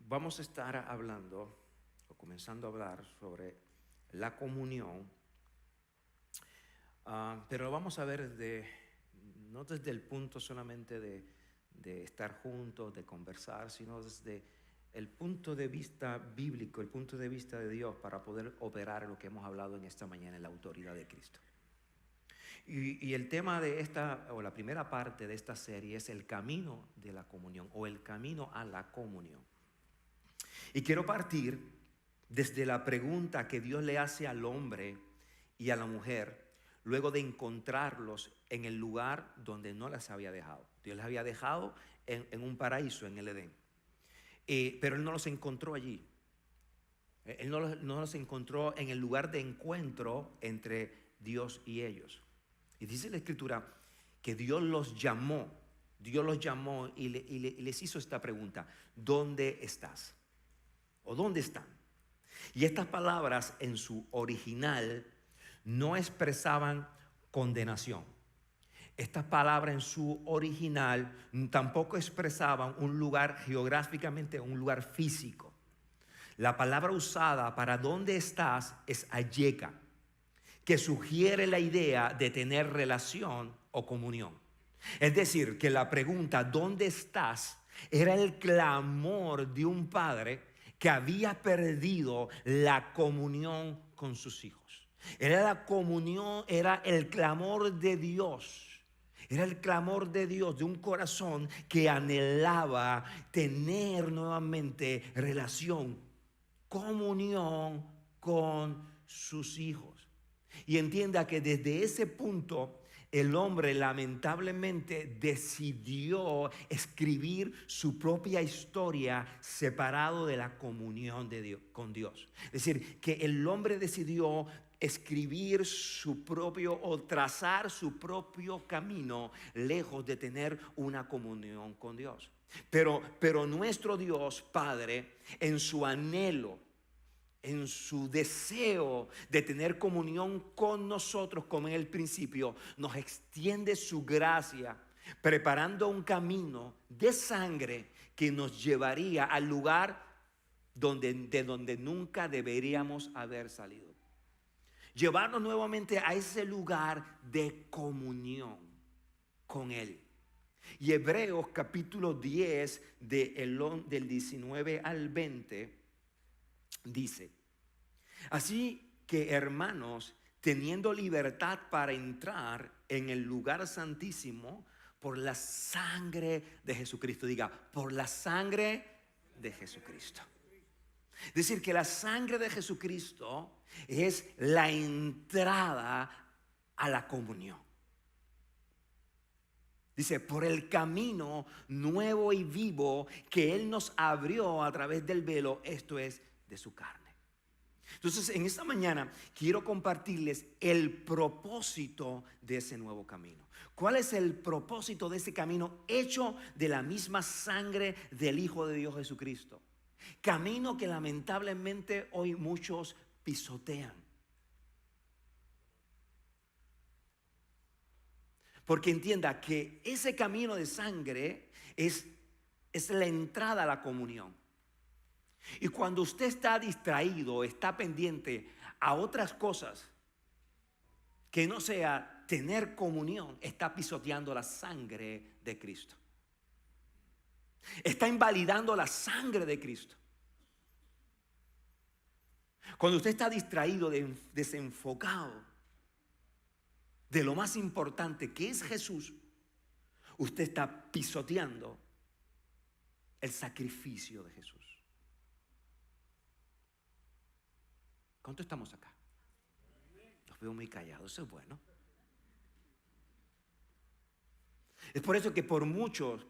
vamos a estar hablando o comenzando a hablar sobre la comunión, pero lo vamos a ver no desde el punto solamente de estar juntos, de conversar, sino desde el punto de vista bíblico, el punto de vista de Dios, para poder operar lo que hemos hablado en esta mañana, en la autoridad de Cristo. Y el tema de esta, o la primera parte de esta serie, es el camino de la comunión o el camino a la comunión. Y quiero partir desde la pregunta que Dios le hace al hombre y a la mujer luego de encontrarlos en el lugar donde no las había dejado. Dios les había dejado en un paraíso, en el Edén, pero Él no los encontró allí. Él no los encontró en el lugar de encuentro entre Dios y ellos. Y dice la Escritura que Dios los llamó y les hizo esta pregunta: ¿dónde estás? ¿O dónde están? Y estas palabras en su original no expresaban condenación. Estas palabras en su original tampoco expresaban un lugar geográficamente, un lugar físico. La palabra usada para ¿dónde estás? Es ayeka, que sugiere la idea de tener relación o comunión. Es decir, que la pregunta ¿dónde estás? Era el clamor de un padre que había perdido la comunión con sus hijos. Era la comunión, era el clamor de Dios. Era el clamor de Dios, de un corazón que anhelaba tener nuevamente relación, comunión con sus hijos. Y entienda que desde ese punto el hombre lamentablemente decidió escribir su propia historia separado de la comunión de Dios, con Dios. Es decir, que el hombre decidió escribir su propio o trazar su propio camino lejos de tener una comunión con Dios. Pero nuestro Dios Padre, en su anhelo, en su deseo de tener comunión con nosotros como en el principio, nos extiende su gracia, preparando un camino de sangre que nos llevaría al lugar de donde nunca deberíamos haber salido. Llevarnos nuevamente a ese lugar de comunión con Él. Y Hebreos capítulo 10 del 19 al 20 dice: así que, hermanos, teniendo libertad para entrar en el lugar santísimo por la sangre de Jesucristo. Diga, por la sangre de Jesucristo. Es decir, que la sangre de Jesucristo es la entrada a la comunión. Dice, por el camino nuevo y vivo que Él nos abrió a través del velo, esto es, de su carne. Entonces, en esta mañana quiero compartirles el propósito de ese nuevo camino. ¿Cuál es el propósito de ese camino hecho de la misma sangre del Hijo de Dios Jesucristo? Camino que lamentablemente hoy muchos pisotean. Porque entienda que ese camino de sangre es la entrada a la comunión. Y cuando usted está distraído, está pendiente a otras cosas que no sea tener comunión, está pisoteando la sangre de Cristo. Está invalidando la sangre de Cristo. Cuando usted está distraído, desenfocado de lo más importante que es Jesús, usted está pisoteando el sacrificio de Jesús. ¿Cuánto estamos acá? Los veo muy callados, eso es bueno. Es por eso que por muchos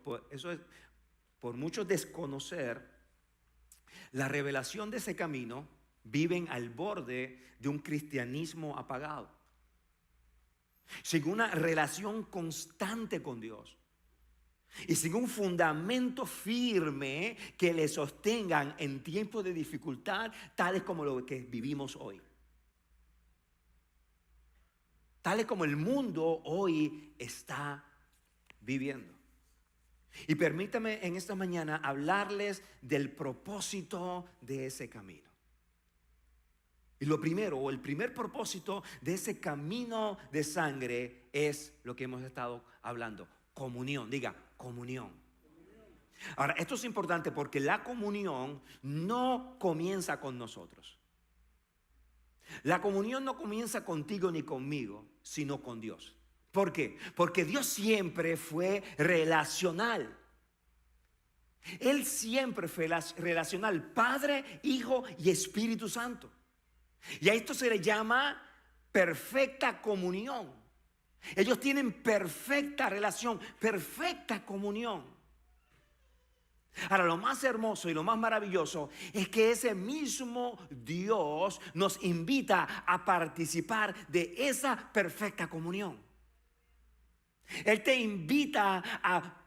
desconocer la revelación de ese camino, viven al borde de un cristianismo apagado, sin una relación constante con Dios y sin un fundamento firme que le sostengan en tiempos de dificultad, tales como lo que vivimos hoy. Tales como el mundo hoy está viviendo. Y permítame en esta mañana hablarles del propósito de ese camino. Y lo primero, o el primer propósito de ese camino de sangre es lo que hemos estado hablando: comunión. Diga, comunión. Ahora, esto es importante porque la comunión no comienza con nosotros. La comunión no comienza contigo ni conmigo, sino con Dios. ¿Por qué? Porque Dios siempre fue relacional. Él siempre fue relacional: Padre, Hijo y Espíritu Santo. Y a esto se le llama perfecta comunión. Ellos tienen perfecta relación, perfecta comunión. Ahora, lo más hermoso y lo más maravilloso es que ese mismo Dios nos invita a participar de esa perfecta comunión. Él te invita a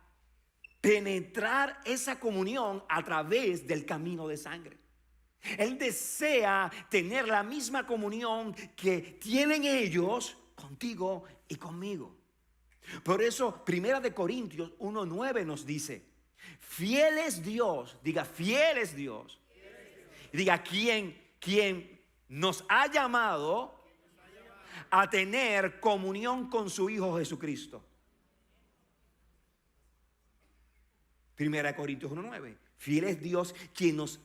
penetrar esa comunión a través del camino de sangre. Él desea tener la misma comunión que tienen ellos contigo y conmigo. Por eso, 1 Corintios 1:9 nos dice: fiel es Dios. Diga, fiel es Dios. Y diga, quien nos ha llamado a tener comunión con su Hijo Jesucristo. 1 Corintios 1:9. Fiel es Dios, quien nos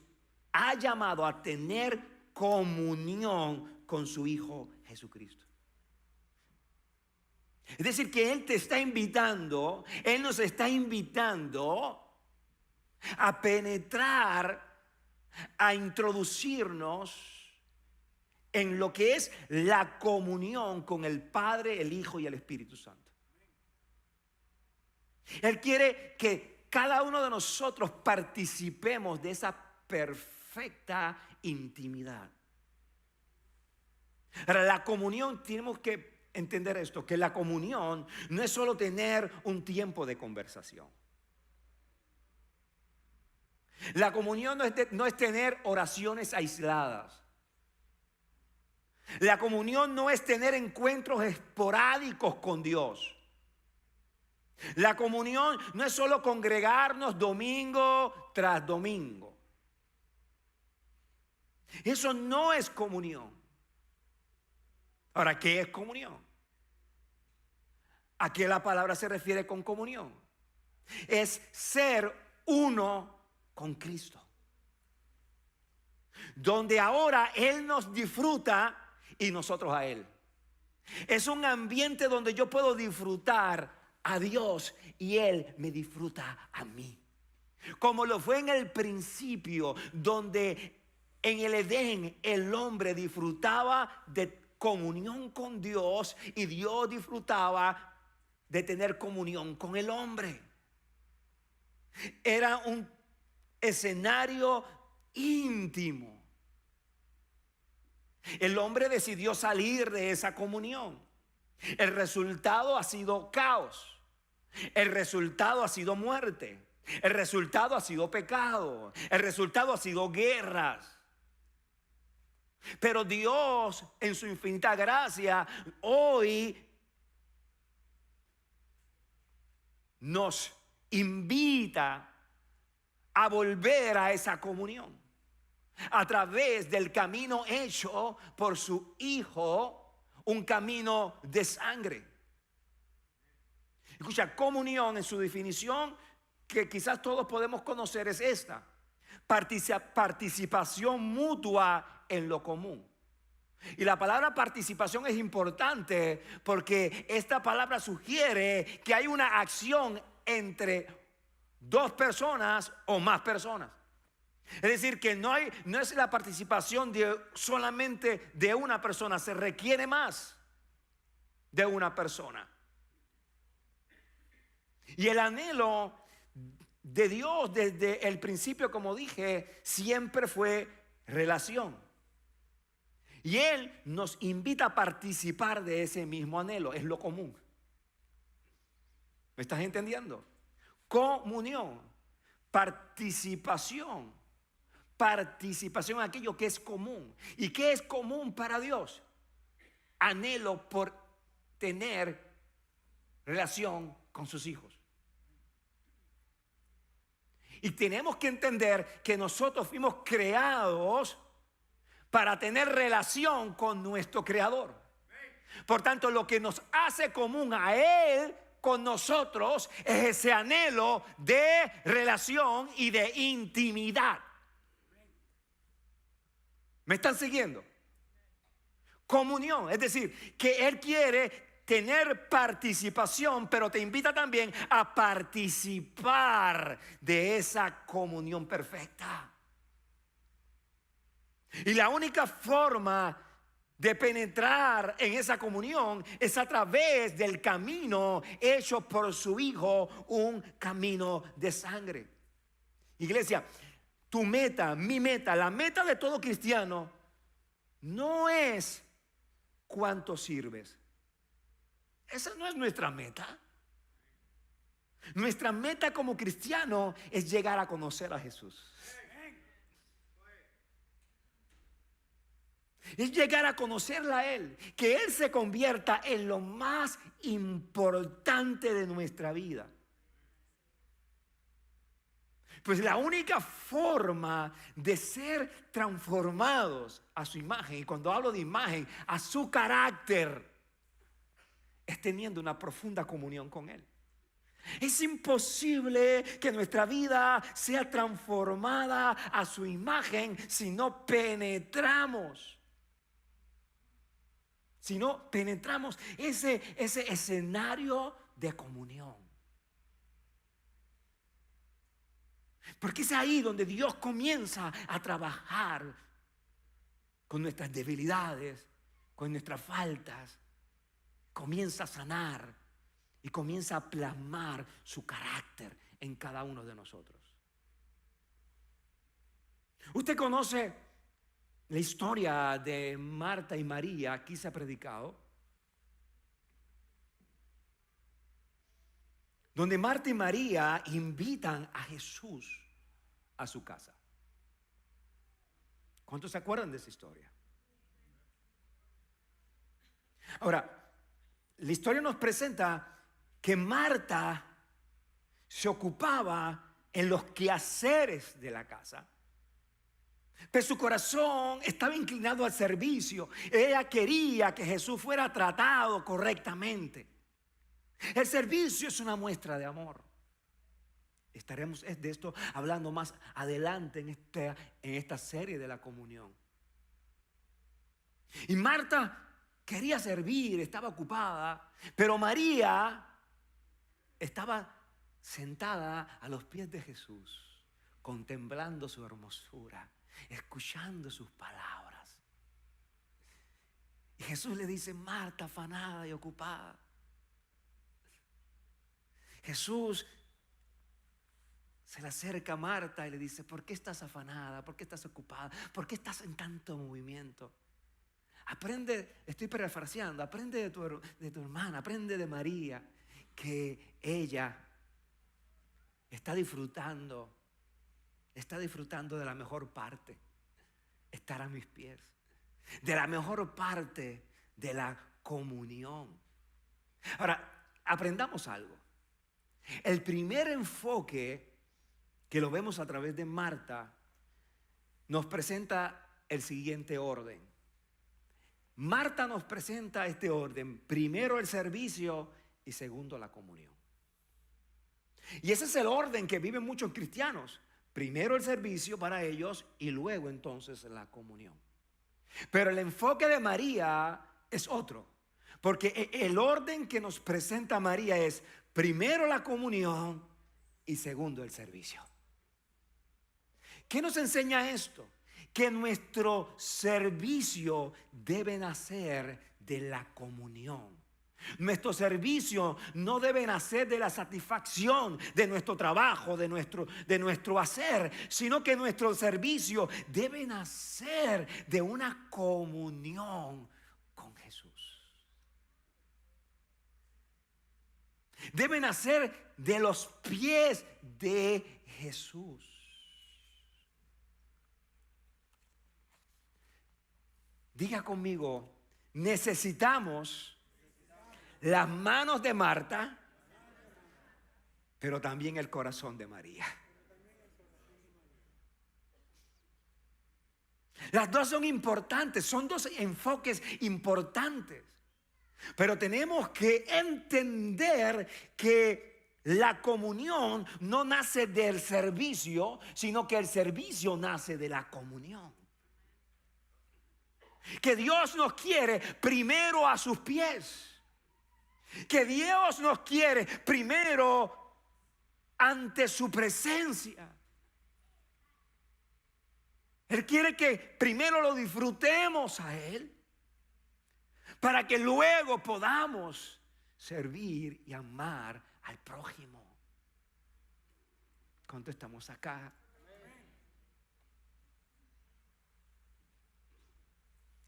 ha llamado a tener comunión con su Hijo Jesucristo. Es decir, que Él te está invitando, Él nos está invitando a penetrar, a introducirnos en lo que es la comunión con el Padre, el Hijo y el Espíritu Santo. Él quiere que cada uno de nosotros participemos de esa perfecta intimidad. Ahora, la comunión, tenemos que entender esto, que la comunión no es solo tener un tiempo de conversación. La comunión no es tener oraciones aisladas. La comunión no es tener encuentros esporádicos con Dios. La comunión no es solo congregarnos domingo tras domingo. Eso no es comunión. Ahora, ¿qué es comunión? ¿A qué la palabra se refiere con comunión? Es ser uno con Cristo, donde ahora Él nos disfruta y nosotros a Él. Es un ambiente donde yo puedo disfrutar a Dios y Él me disfruta a mí, como lo fue en el principio, donde en el Edén el hombre disfrutaba de comunión con Dios y Dios disfrutaba de tener comunión con el hombre. Era un escenario íntimo. El hombre decidió salir de esa comunión. El resultado ha sido caos. El resultado ha sido muerte. El resultado ha sido pecado. El resultado ha sido guerras. Pero Dios, en su infinita gracia, hoy nos invita a volver a esa comunión a través del camino hecho por su Hijo, un camino de sangre. Escucha, comunión en su definición, que quizás todos podemos conocer, es esta: participación mutua en lo común. Y la palabra participación es importante porque esta palabra sugiere que hay una acción entre dos personas o más personas. Es decir, que no es la participación solamente de una persona, se requiere más de una persona. Y el anhelo de Dios desde el principio, como dije, siempre fue relación. Y Él nos invita a participar de ese mismo anhelo, es lo común. ¿Me estás entendiendo? Comunión, participación en aquello que es común. ¿Y qué es común para Dios? Anhelo por tener relación con sus hijos. Y tenemos que entender que nosotros fuimos creados para tener relación con nuestro Creador. Por tanto, lo que nos hace común a Él con nosotros es ese anhelo de relación y de intimidad. ¿Me están siguiendo? Comunión, es decir, que Él quiere tener participación, pero te invita también a participar de esa comunión perfecta. Y la única forma de penetrar en esa comunión es a través del camino hecho por su Hijo, un camino de sangre. Iglesia, tu meta, mi meta, la meta de todo cristiano no es cuánto sirves. Esa no es nuestra meta. Nuestra meta como cristiano es llegar a conocer a Jesús. Es llegar a conocerla a Él, que Él se convierta en lo más importante de nuestra vida. Pues la única forma de ser transformados a su imagen, y cuando hablo de imagen, a su carácter, es teniendo una profunda comunión con Él. Es imposible que nuestra vida sea transformada a su imagen si no penetramos. Si no penetramos ese escenario de comunión. Porque es ahí donde Dios comienza a trabajar con nuestras debilidades, con nuestras faltas. Comienza a sanar y comienza a plasmar su carácter en cada uno de nosotros. Usted conoce la historia de Marta y María, aquí se ha predicado, donde Marta y María invitan a Jesús a su casa. ¿Cuántos se acuerdan de esa historia? Ahora, la historia nos presenta que Marta se ocupaba en los quehaceres de la casa, pero su corazón estaba inclinado al servicio. Ella quería que Jesús fuera tratado correctamente. El servicio es una muestra de amor. Estaremos de esto hablando más adelante en esta serie de la comunión. Y Marta quería servir, estaba ocupada, pero María estaba sentada a los pies de Jesús, contemplando su hermosura, escuchando sus palabras. Y Jesús le dice: Marta, afanada y ocupada. Jesús se le acerca a Marta y le dice: ¿por qué estás afanada? ¿Por qué estás ocupada? ¿Por qué estás en tanto movimiento? Aprende, estoy parafraseando, aprende de tu hermana, aprende de María, que ella está disfrutando de la mejor parte, estar a mis pies, de la mejor parte de la comunión. Ahora, aprendamos algo. El primer enfoque que lo vemos a través de Marta nos presenta el siguiente orden. Marta nos presenta este orden: primero el servicio y segundo la comunión. Y ese es el orden que viven muchos cristianos. Primero el servicio para ellos y luego entonces la comunión. Pero el enfoque de María es otro, porque el orden que nos presenta María es primero la comunión y segundo el servicio. ¿Qué nos enseña esto? Que nuestro servicio debe nacer de la comunión. Nuestro servicio no debe nacer de la satisfacción de nuestro trabajo, de nuestro hacer, sino que nuestro servicio debe nacer de una comunión con Jesús. Debe nacer de los pies de Jesús. Diga conmigo: necesitamos las manos de Marta, pero también el corazón de María. Las dos son importantes, son dos enfoques importantes. Pero tenemos que entender que la comunión no nace del servicio, sino que el servicio nace de la comunión. Que Dios nos quiere primero a sus pies. Que Dios nos quiere primero ante su presencia. Él quiere que primero lo disfrutemos a Él, para que luego podamos servir y amar al prójimo. ¿Cuánto estamos acá?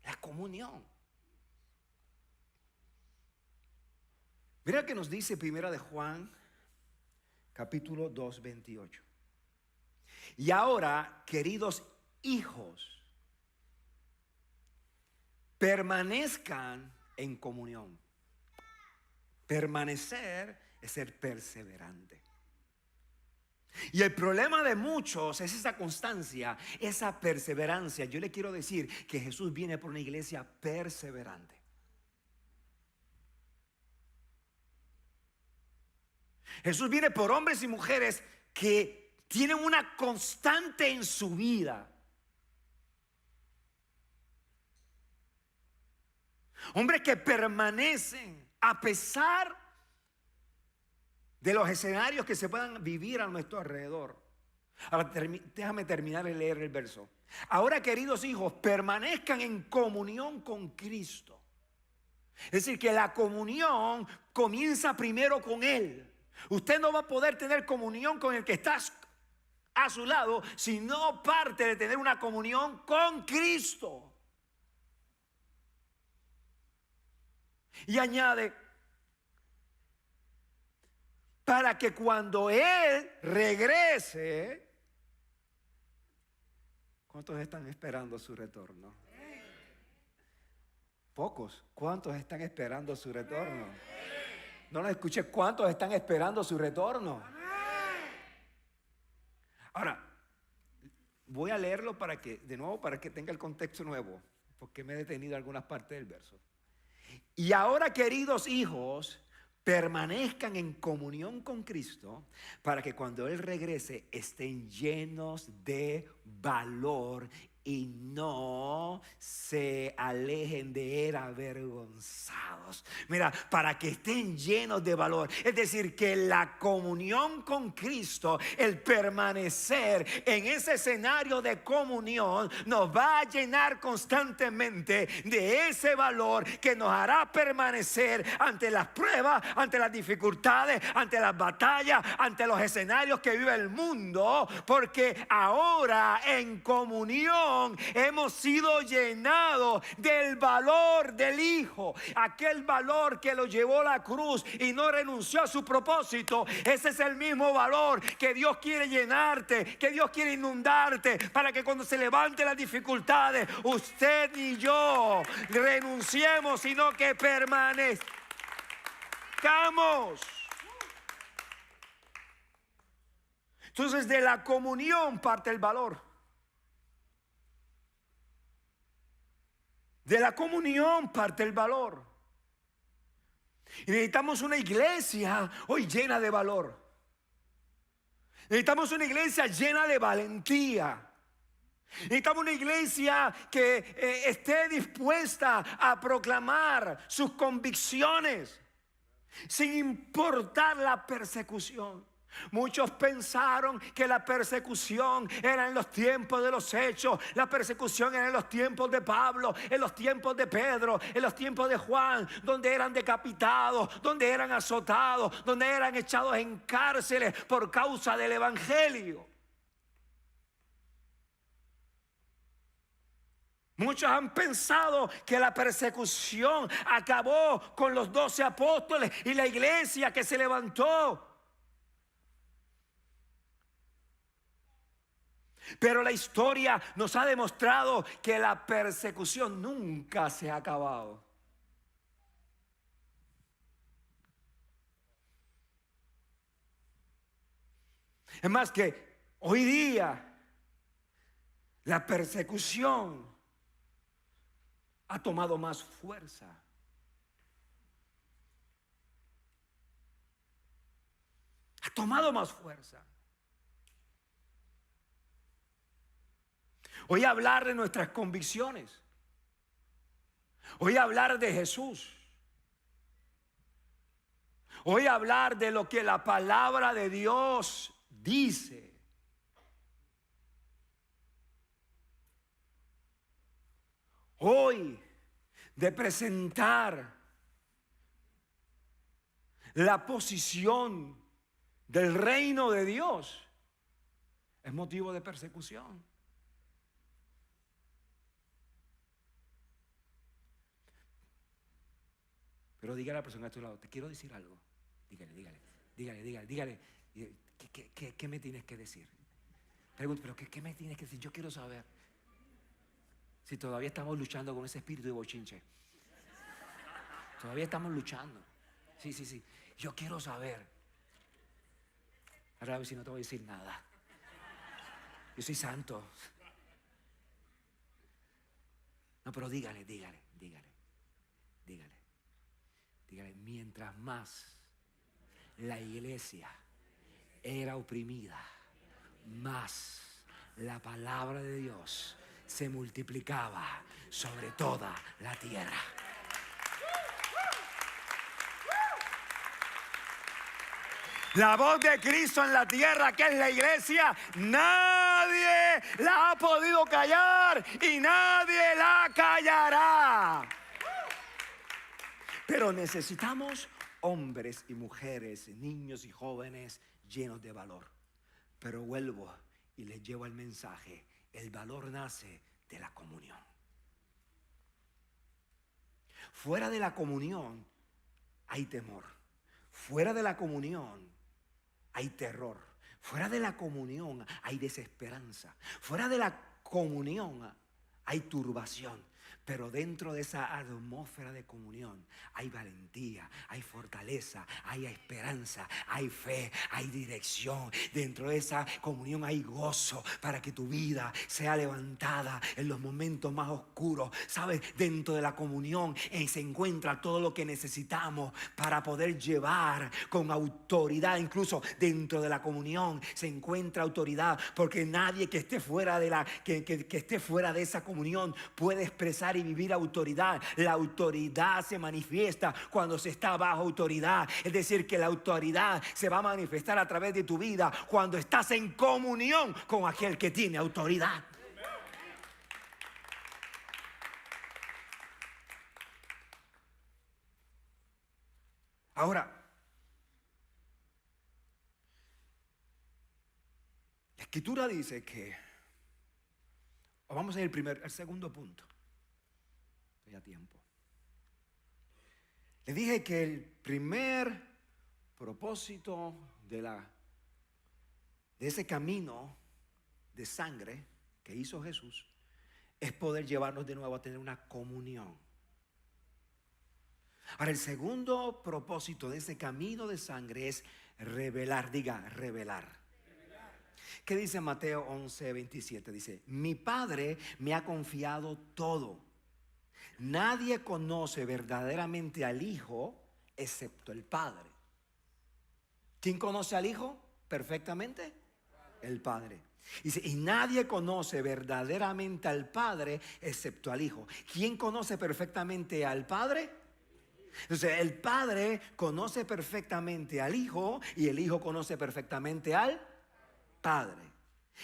La comunión. Mira que nos dice Primera de Juan, capítulo 2, 28. Y ahora, queridos hijos, permanezcan en comunión. Permanecer es ser perseverante. Y el problema de muchos es esa constancia, esa perseverancia. Yo le quiero decir que Jesús viene por una iglesia perseverante. Jesús viene por hombres y mujeres que tienen una constante en su vida. Hombres que permanecen a pesar de los escenarios que se puedan vivir a nuestro alrededor. Ahora déjame terminar de leer el verso. Ahora, queridos hijos, permanezcan en comunión con Cristo. Es decir, que la comunión comienza primero con Él. Usted no va a poder tener comunión con el que está a su lado si no parte de tener una comunión con Cristo. Y añade, para que cuando Él regrese, ¿cuántos están esperando su retorno? Pocos. ¿Cuántos están esperando su retorno? No lo escuché. ¿Cuántos están esperando su retorno? Ahora, voy a leerlo para que, de nuevo, para que tenga el contexto nuevo, porque me he detenido en algunas partes del verso. Y ahora, queridos hijos, permanezcan en comunión con Cristo, para que cuando Él regrese estén llenos de valor y no se alejen de Él avergonzados. Mira, para que estén llenos de valor. Es decir, que la comunión con Cristo, el permanecer en ese escenario de comunión, nos va a llenar constantemente de ese valor que nos hará permanecer ante las pruebas, ante las dificultades, ante las batallas, ante los escenarios que vive el mundo. Porque ahora en comunión hemos sido llenados del valor del Hijo, aquel valor que lo llevó a la cruz y no renunció a su propósito. Ese es el mismo valor que Dios quiere llenarte, que Dios quiere inundarte, para que cuando se levanten las dificultades, usted y yo renunciemos, sino que permanezcamos. Entonces, de la comunión parte el valor. De la comunión parte el valor. Y necesitamos una iglesia hoy llena de valor. Necesitamos una iglesia llena de valentía. Necesitamos una iglesia que esté dispuesta a proclamar sus convicciones sin importar la persecución. Muchos pensaron que la persecución era en los tiempos de los Hechos, la persecución era en los tiempos de Pablo, en los tiempos de Pedro, en los tiempos de Juan, donde eran decapitados, donde eran azotados, donde eran echados en cárceles por causa del evangelio. Muchos han pensado que la persecución acabó con los 12 apóstoles y la iglesia que se levantó. Pero la historia nos ha demostrado que la persecución nunca se ha acabado. Es más, que hoy día la persecución ha tomado más fuerza. Ha tomado más fuerza. Hoy hablar de nuestras convicciones. Hoy hablar de Jesús. Hoy hablar de lo que la palabra de Dios dice. Hoy de presentar la posición del reino de Dios es motivo de persecución. Pero dígale a la persona a tu lado, te quiero decir algo. Dígale. ¿Qué me tienes que decir? Pregunto, pero ¿qué me tienes que decir? Yo quiero saber. Si todavía estamos luchando con ese espíritu de bochinche. Todavía estamos luchando. Sí. Yo quiero saber. Ahora si no te voy a decir nada. Yo soy santo. No, pero dígale. Mientras más la iglesia era oprimida, más la palabra de Dios se multiplicaba sobre toda la tierra. La voz de Cristo en la tierra, que es la iglesia, nadie la ha podido callar y nadie la callará. Pero necesitamos hombres y mujeres, niños y jóvenes llenos de valor. Pero vuelvo y les llevo el mensaje. El valor nace de la comunión. Fuera de la comunión hay temor. Fuera de la comunión hay terror. Fuera de la comunión hay desesperanza. Fuera de la comunión hay turbación. Pero dentro de esa atmósfera de comunión hay valentía, hay fortaleza, hay esperanza, hay fe, hay dirección. Dentro de esa comunión hay gozo para que tu vida sea levantada en los momentos más oscuros. ¿Sabes? Dentro de la comunión se encuentra todo lo que necesitamos para poder llevar con autoridad. Incluso dentro de la comunión se encuentra autoridad, porque nadie que esté fuera de que esté fuera de esa comunión puede expresar y vivir autoridad. La autoridad se manifiesta cuando se está bajo autoridad. Es decir, que la autoridad se va a manifestar a través de tu vida cuando estás en comunión con aquel que tiene autoridad. Ahora, la Escritura dice que, vamos a ir al segundo punto. Estoy a tiempo. Le dije que el primer propósito de ese camino de sangre que hizo Jesús es poder llevarnos de nuevo a tener una comunión. Ahora, el segundo propósito de ese camino de sangre es revelar. Diga, revelar. ¿Qué dice Mateo 11:27? Dice, mi Padre me ha confiado todo. Nadie conoce verdaderamente al Hijo excepto el Padre. ¿Quién conoce al Hijo perfectamente? El Padre. Dice, y nadie conoce verdaderamente al Padre excepto al Hijo. ¿Quién conoce perfectamente al Padre? Entonces, el Padre conoce perfectamente al Hijo y el Hijo conoce perfectamente al Padre.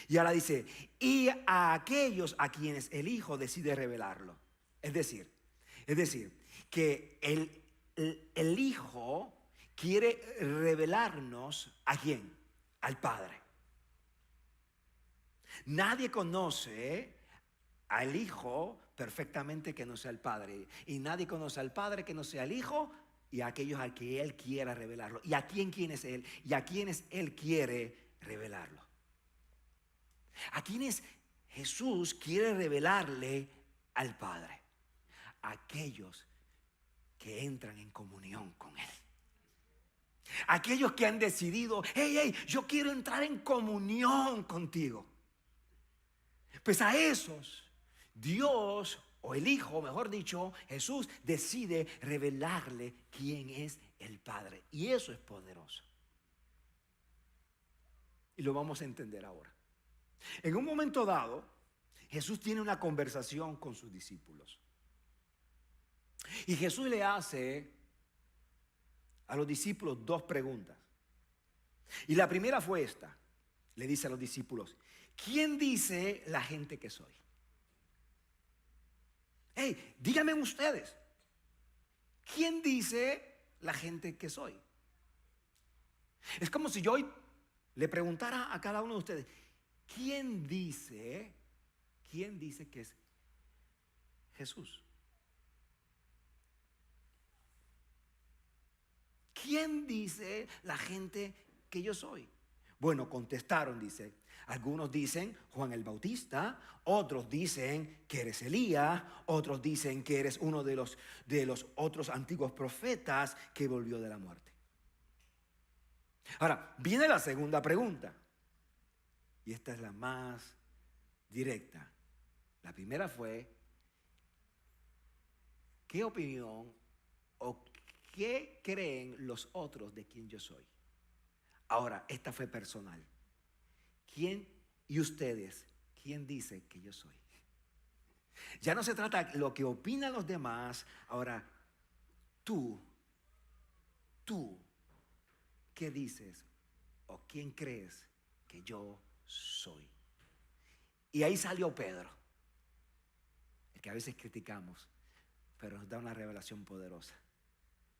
Y ahora dice, y a aquellos a quienes el Hijo decide revelarlo. Es decir, que el Hijo quiere revelarnos ¿a quién? Al Padre. Nadie conoce al Hijo perfectamente que no sea el Padre. Y nadie conoce al Padre que no sea el Hijo y a aquellos a que Él quiera revelarlo. ¿Y a quién es Él? Y a quienes Él quiere revelarlo. ¿A quienes Jesús quiere revelarle al Padre? Aquellos que entran en comunión con Él. Aquellos que han decidido, hey, yo quiero entrar en comunión contigo. Pues a esos, Dios, o el Hijo, mejor dicho, Jesús decide revelarle quién es el Padre. Y eso es poderoso. Y lo vamos a entender ahora. En un momento dado, Jesús tiene una conversación con sus discípulos. Y Jesús le hace a los discípulos dos preguntas. Y la primera fue esta. Le dice a los discípulos: ¿quién dice la gente que soy? Hey, díganme ustedes, ¿quién dice la gente que soy? Es como si yo hoy le preguntara a cada uno de ustedes: ¿quién dice que es Jesús? ¿Quién dice la gente que yo soy? Bueno, contestaron, dice. Algunos dicen Juan el Bautista, otros dicen que eres Elías, otros dicen que eres uno de los otros antiguos profetas que volvió de la muerte. Ahora, viene la segunda pregunta. Y esta es la más directa. La primera fue: ¿qué opinión o qué creen los otros de quién yo soy? Ahora, esta fue personal. ¿Quién y ustedes, quién dice que yo soy? Ya no se trata de lo que opinan los demás. Ahora, tú, ¿qué dices o quién crees que yo soy? Y ahí salió Pedro, el que a veces criticamos, pero nos da una revelación poderosa.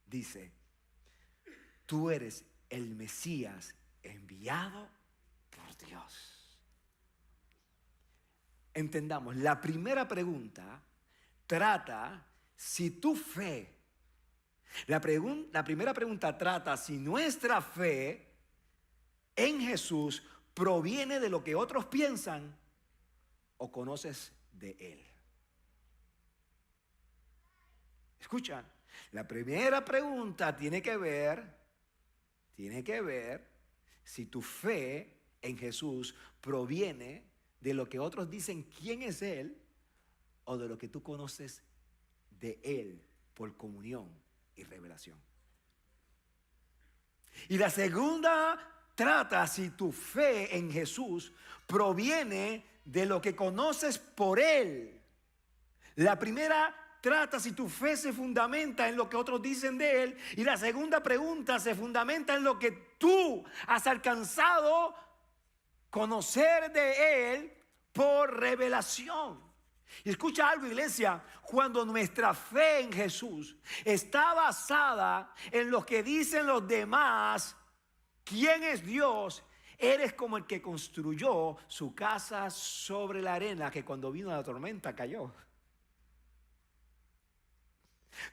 Dice: tú eres el Mesías enviado por Dios. Entendamos, la primera pregunta trata si tu fe, la primera pregunta trata si nuestra fe en Jesús proviene de lo que otros piensan o conoces de Él. Escuchan, la primera pregunta tiene que ver si tu fe en Jesús proviene de lo que otros dicen quién es Él o de lo que tú conoces de Él por comunión y revelación. Y la segunda trata si tu fe en Jesús proviene de lo que conoces por Él. La primera trata si tu fe se fundamenta en lo que otros dicen de Él. Y la segunda pregunta se fundamenta en lo que tú has alcanzado conocer de Él por revelación. Y escucha algo, iglesia: cuando nuestra fe en Jesús está basada en lo que dicen los demás, quién es Dios, eres como el que construyó su casa sobre la arena que cuando vino la tormenta cayó.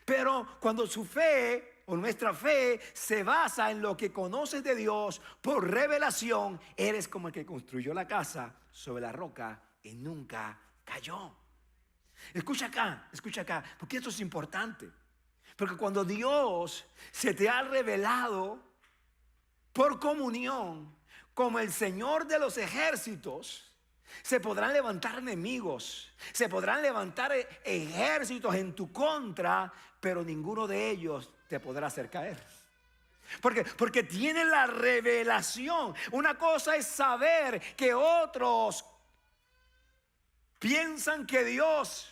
Pero cuando su fe o nuestra fe se basa en lo que conoces de Dios por revelación, eres como el que construyó la casa sobre la roca y nunca cayó. Escucha acá, porque esto es importante. Porque cuando Dios se te ha revelado por comunión como el Señor de los ejércitos, se podrán levantar enemigos, se podrán levantar ejércitos en tu contra, pero ninguno de ellos te podrá hacer caer. Porque tienen la revelación. Una cosa es saber que otros piensan que Dios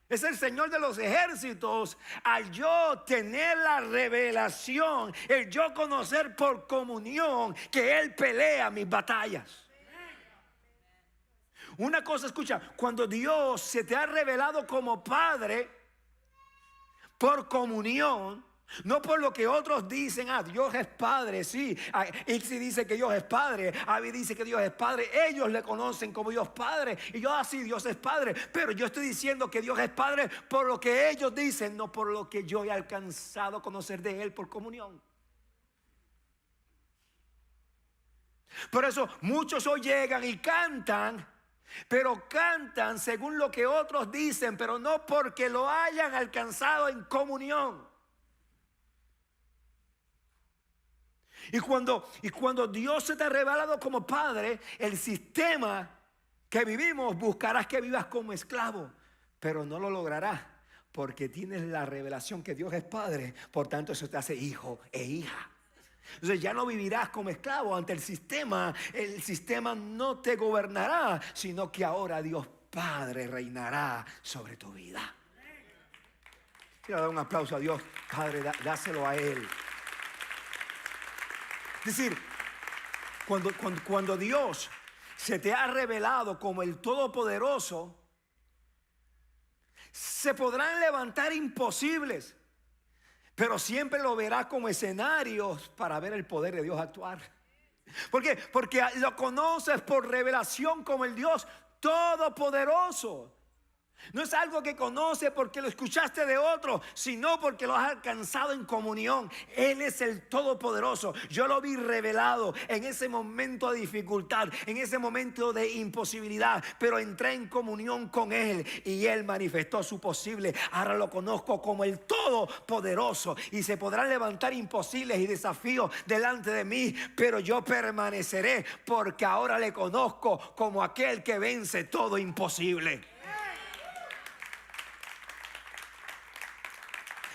es el Señor de los ejércitos. Al yo tener la revelación, el yo conocer por comunión que Él pelea mis batallas. Una cosa, escucha, cuando Dios se te ha revelado como Padre por comunión, no por lo que otros dicen. Dios es Padre, sí. Ixi dice que Dios es Padre, Avi dice que Dios es Padre. Ellos le conocen como Dios Padre y yo así, Dios es Padre. Pero yo estoy diciendo que Dios es Padre por lo que ellos dicen, no por lo que yo he alcanzado a conocer de Él por comunión. Por eso muchos hoy llegan y cantan, pero cantan según lo que otros dicen, pero no porque lo hayan alcanzado en comunión. Y cuando Dios se te ha revelado como Padre, el sistema que vivimos, buscarás que vivas como esclavo, pero no lo lograrás porque tienes la revelación que Dios es Padre. Por tanto, eso te hace hijo e hija. Entonces ya no vivirás como esclavo ante el sistema. El sistema no te gobernará, sino que ahora Dios Padre reinará sobre tu vida. Quiero dar un aplauso a Dios Padre, dáselo a Él. Es decir, cuando Dios se te ha revelado como el Todopoderoso, se podrán levantar imposibles, pero siempre lo verás como escenarios para ver el poder de Dios actuar. ¿Por qué? Porque lo conoces por revelación como el Dios Todopoderoso. No es algo que conoces porque lo escuchaste de otro, sino porque lo has alcanzado en comunión. Él es el Todopoderoso. Yo lo vi revelado en ese momento de dificultad, en ese momento de imposibilidad, pero entré en comunión con Él y Él manifestó su posible. Ahora lo conozco como el Todopoderoso y se podrán levantar imposibles y desafíos delante de mí, pero yo permaneceré porque ahora le conozco como aquel que vence todo imposible.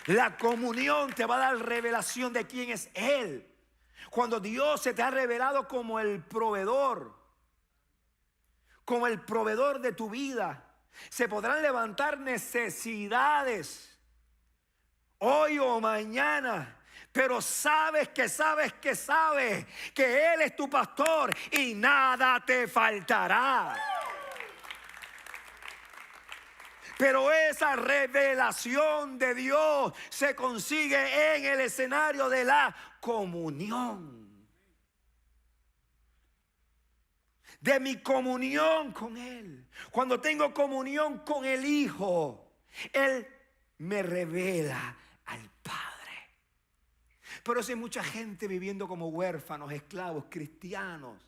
La comunión te va a dar revelación de quién es Él. Cuando Dios se te ha revelado como el proveedor de tu vida, se podrán levantar necesidades hoy o mañana, pero sabes que Él es tu pastor y nada te faltará. Pero esa revelación de Dios se consigue en el escenario de la comunión. De mi comunión con Él. Cuando tengo comunión con el Hijo, Él me revela al Padre. Pero hay mucha gente viviendo como huérfanos, esclavos, cristianos.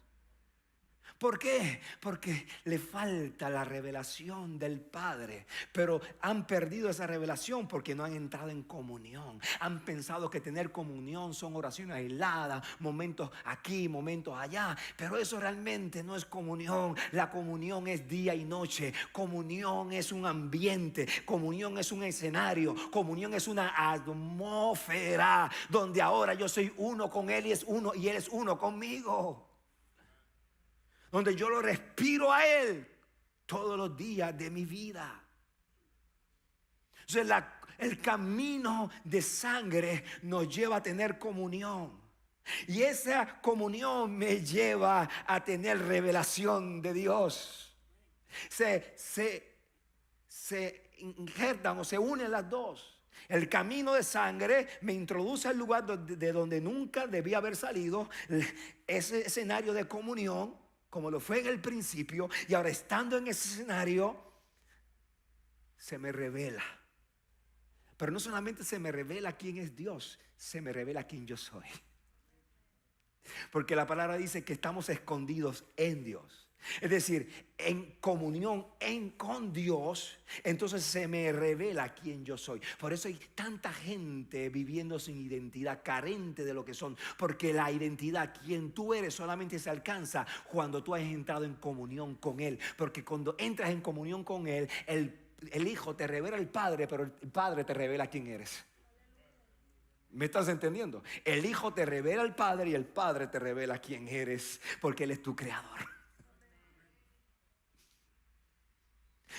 ¿Por qué? Porque le falta la revelación del Padre. Pero han perdido esa revelación porque no han entrado en comunión. Han pensado que tener comunión son oraciones aisladas, momentos aquí, momentos allá. Pero eso realmente no es comunión. La comunión es día y noche. Comunión es un ambiente. Comunión es un escenario. Comunión es una atmósfera donde ahora yo soy uno con Él y Él es uno conmigo. Donde yo lo respiro a Él todos los días de mi vida. Entonces el camino de sangre nos lleva a tener comunión. Y esa comunión me lleva a tener revelación de Dios. Se injertan o se unen las dos. El camino de sangre me introduce al lugar de donde nunca debía haber salido. Ese escenario de comunión, como lo fue en el principio, y ahora estando en ese escenario, se me revela. Pero no solamente se me revela quién es Dios, se me revela quién yo soy. Porque la palabra dice que estamos escondidos en Dios. Es decir, en comunión con Dios, entonces se me revela quién yo soy. Por eso hay tanta gente viviendo sin identidad, carente de lo que son. Porque la identidad, quien tú eres, solamente se alcanza cuando tú has entrado en comunión con Él. Porque cuando entras en comunión con Él, el Hijo te revela al Padre, pero el Padre te revela quién eres. ¿Me estás entendiendo? El Hijo te revela al Padre y el Padre te revela quién eres, porque Él es tu creador.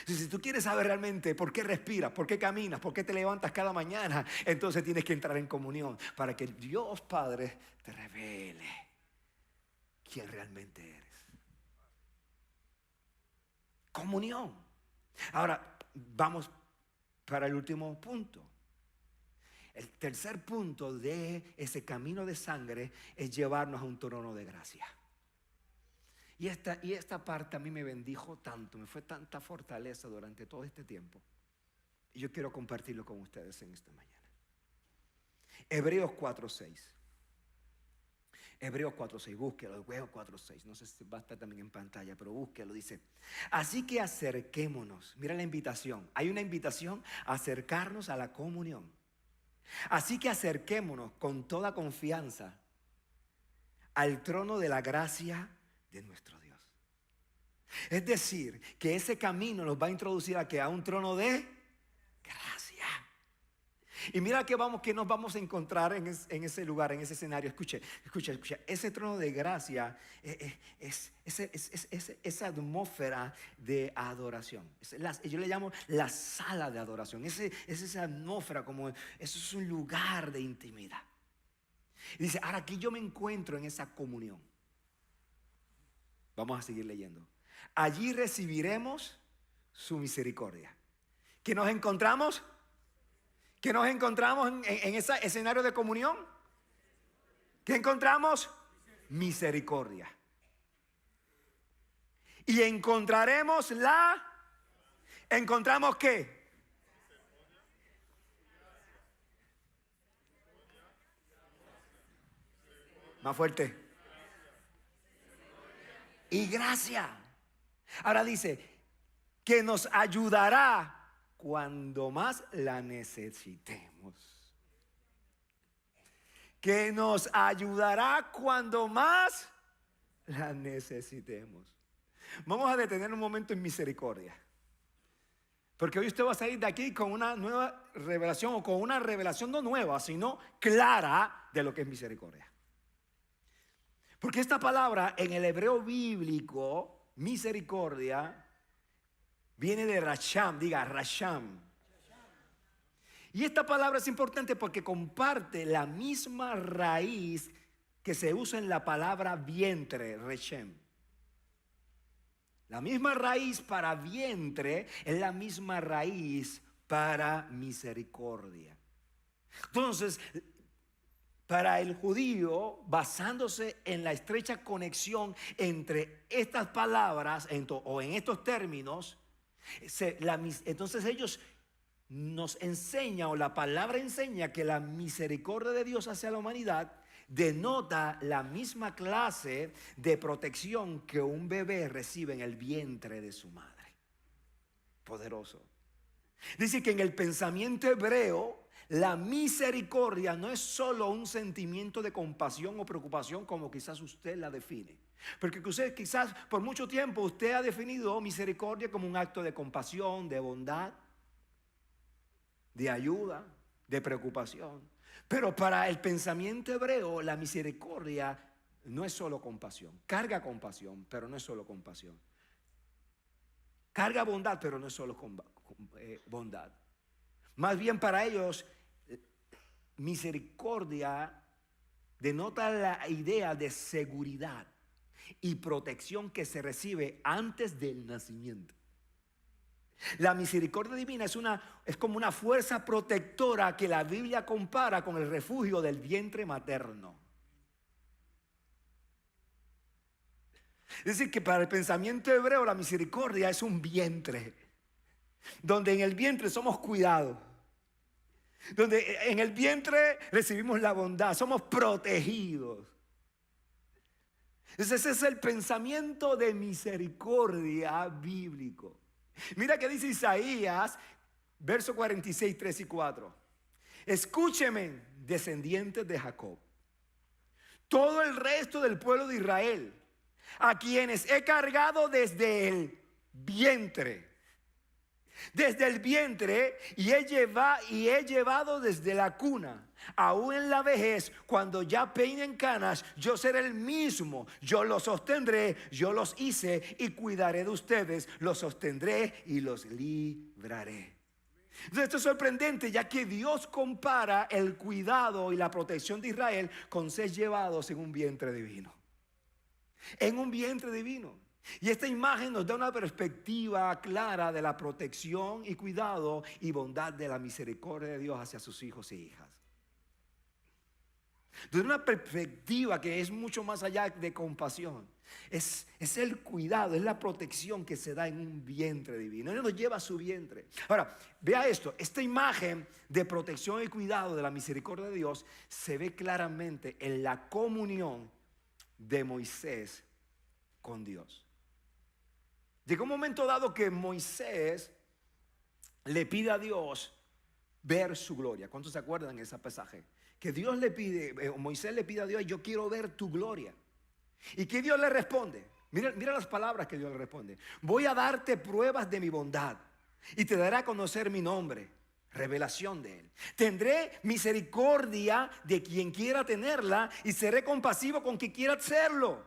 Si tú quieres saber realmente por qué respiras, por qué caminas, por qué te levantas cada mañana, entonces tienes que entrar en comunión para que Dios Padre te revele quién realmente eres. Comunión. Ahora vamos para el último punto. El tercer punto de ese camino de sangre es llevarnos a un trono de gracia. Y esta parte a mí me bendijo tanto, me fue tanta fortaleza durante todo este tiempo. Y yo quiero compartirlo con ustedes en esta mañana. Hebreos 4:6. Hebreos 4:6, búsquelo, Hebreos 4:6. No sé si va a estar también en pantalla, pero búsquelo, dice. Así que acerquémonos. Mira la invitación. Hay una invitación a acercarnos a la comunión. Así que acerquémonos con toda confianza al trono de la gracia de nuestro Dios. Es decir, que ese camino nos va a introducir a un trono de gracia. Y mira que nos vamos a encontrar en ese lugar, en ese escenario. Escuche. Ese trono de gracia es esa atmósfera de adoración. Yo le llamo la sala de adoración. Es esa atmósfera, eso es un lugar de intimidad. Y dice, ahora aquí yo me encuentro en esa comunión. Vamos a seguir leyendo. Allí recibiremos su misericordia. ¿Que nos encontramos? ¿Que nos encontramos en ese escenario de comunión? ¿Qué encontramos? Misericordia. Y encontraremos ¿encontramos qué? Más fuerte. Y gracia. Ahora dice que nos ayudará cuando más la necesitemos. Que nos ayudará cuando más la necesitemos. Vamos a detener un momento en misericordia. Porque hoy usted va a salir de aquí con una nueva revelación, o con una revelación no nueva, sino clara de lo que es misericordia. Porque esta palabra en el hebreo bíblico, misericordia, viene de Rasham, diga Rasham. Y esta palabra es importante porque comparte la misma raíz que se usa en la palabra vientre, Reshem. La misma raíz para vientre es la misma raíz para misericordia. Entonces, para el judío, basándose en la estrecha conexión entre estas palabras o en estos términos, entonces ellos nos enseñan, o la palabra enseña, que la misericordia de Dios hacia la humanidad denota la misma clase de protección que un bebé recibe en el vientre de su madre. Poderoso. Dice que en el pensamiento hebreo, la misericordia no es solo un sentimiento de compasión o preocupación como quizás usted la define. Porque usted quizás por mucho tiempo usted ha definido misericordia como un acto de compasión, de bondad, de ayuda, de preocupación. Pero para el pensamiento hebreo, la misericordia no es solo compasión. Carga compasión, pero no es solo compasión. Carga bondad, pero no es solo bondad. Más bien para ellos, misericordia denota la idea de seguridad y protección que se recibe antes del nacimiento. La misericordia divina es como una fuerza protectora que la Biblia compara con el refugio del vientre materno. Es decir, que para el pensamiento hebreo la misericordia es un vientre, donde en el vientre somos cuidados, donde en el vientre recibimos la bondad, somos protegidos. Ese es el pensamiento de misericordia bíblico. Mira que dice Isaías, verso 46, 3 y 4. Escúcheme, descendientes de Jacob, todo el resto del pueblo de Israel, a quienes he cargado desde el vientre. Desde el vientre y he llevado desde la cuna. Aún en la vejez, cuando ya peinen canas, yo seré el mismo. Yo los sostendré, yo los hice y cuidaré de ustedes. Los sostendré y los libraré. Entonces esto es sorprendente, ya que Dios compara el cuidado y la protección de Israel con ser llevados en un vientre divino. En un vientre divino. Y esta imagen nos da una perspectiva clara de la protección y cuidado y bondad de la misericordia de Dios hacia sus hijos e hijas. Desde una perspectiva que es mucho más allá de compasión. Es el cuidado, es la protección que se da en un vientre divino. Él nos lleva a su vientre. Ahora, vea esto, esta imagen de protección y cuidado de la misericordia de Dios se ve claramente en la comunión de Moisés con Dios. Llegó un momento dado que Moisés le pide a Dios ver su gloria. ¿Cuántos se acuerdan de ese pasaje? Que Moisés le pide a Dios, yo quiero ver tu gloria. ¿Y qué Dios le responde? Mira las palabras que Dios le responde. Voy a darte pruebas de mi bondad y te daré a conocer mi nombre. Revelación de Él. Tendré misericordia de quien quiera tenerla y seré compasivo con quien quiera hacerlo.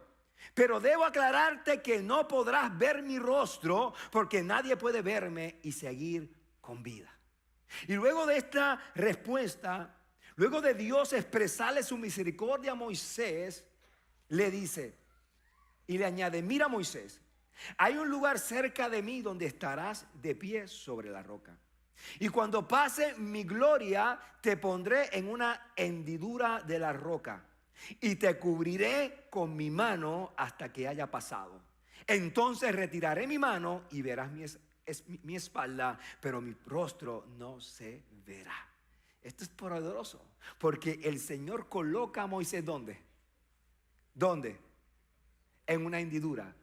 Pero debo aclararte que no podrás ver mi rostro porque nadie puede verme y seguir con vida. Y luego de esta respuesta, luego de Dios expresarle su misericordia a Moisés, le dice y le añade: mira, Moisés, hay un lugar cerca de mí donde estarás de pie sobre la roca. Y cuando pase mi gloria, te pondré en una hendidura de la roca y te cubriré con mi mano hasta que haya pasado. Entonces retiraré mi mano y verás mi espalda, pero mi rostro no se verá. Esto es poderoso, porque el Señor coloca a Moisés ¿dónde? ¿Dónde? En una hendidura.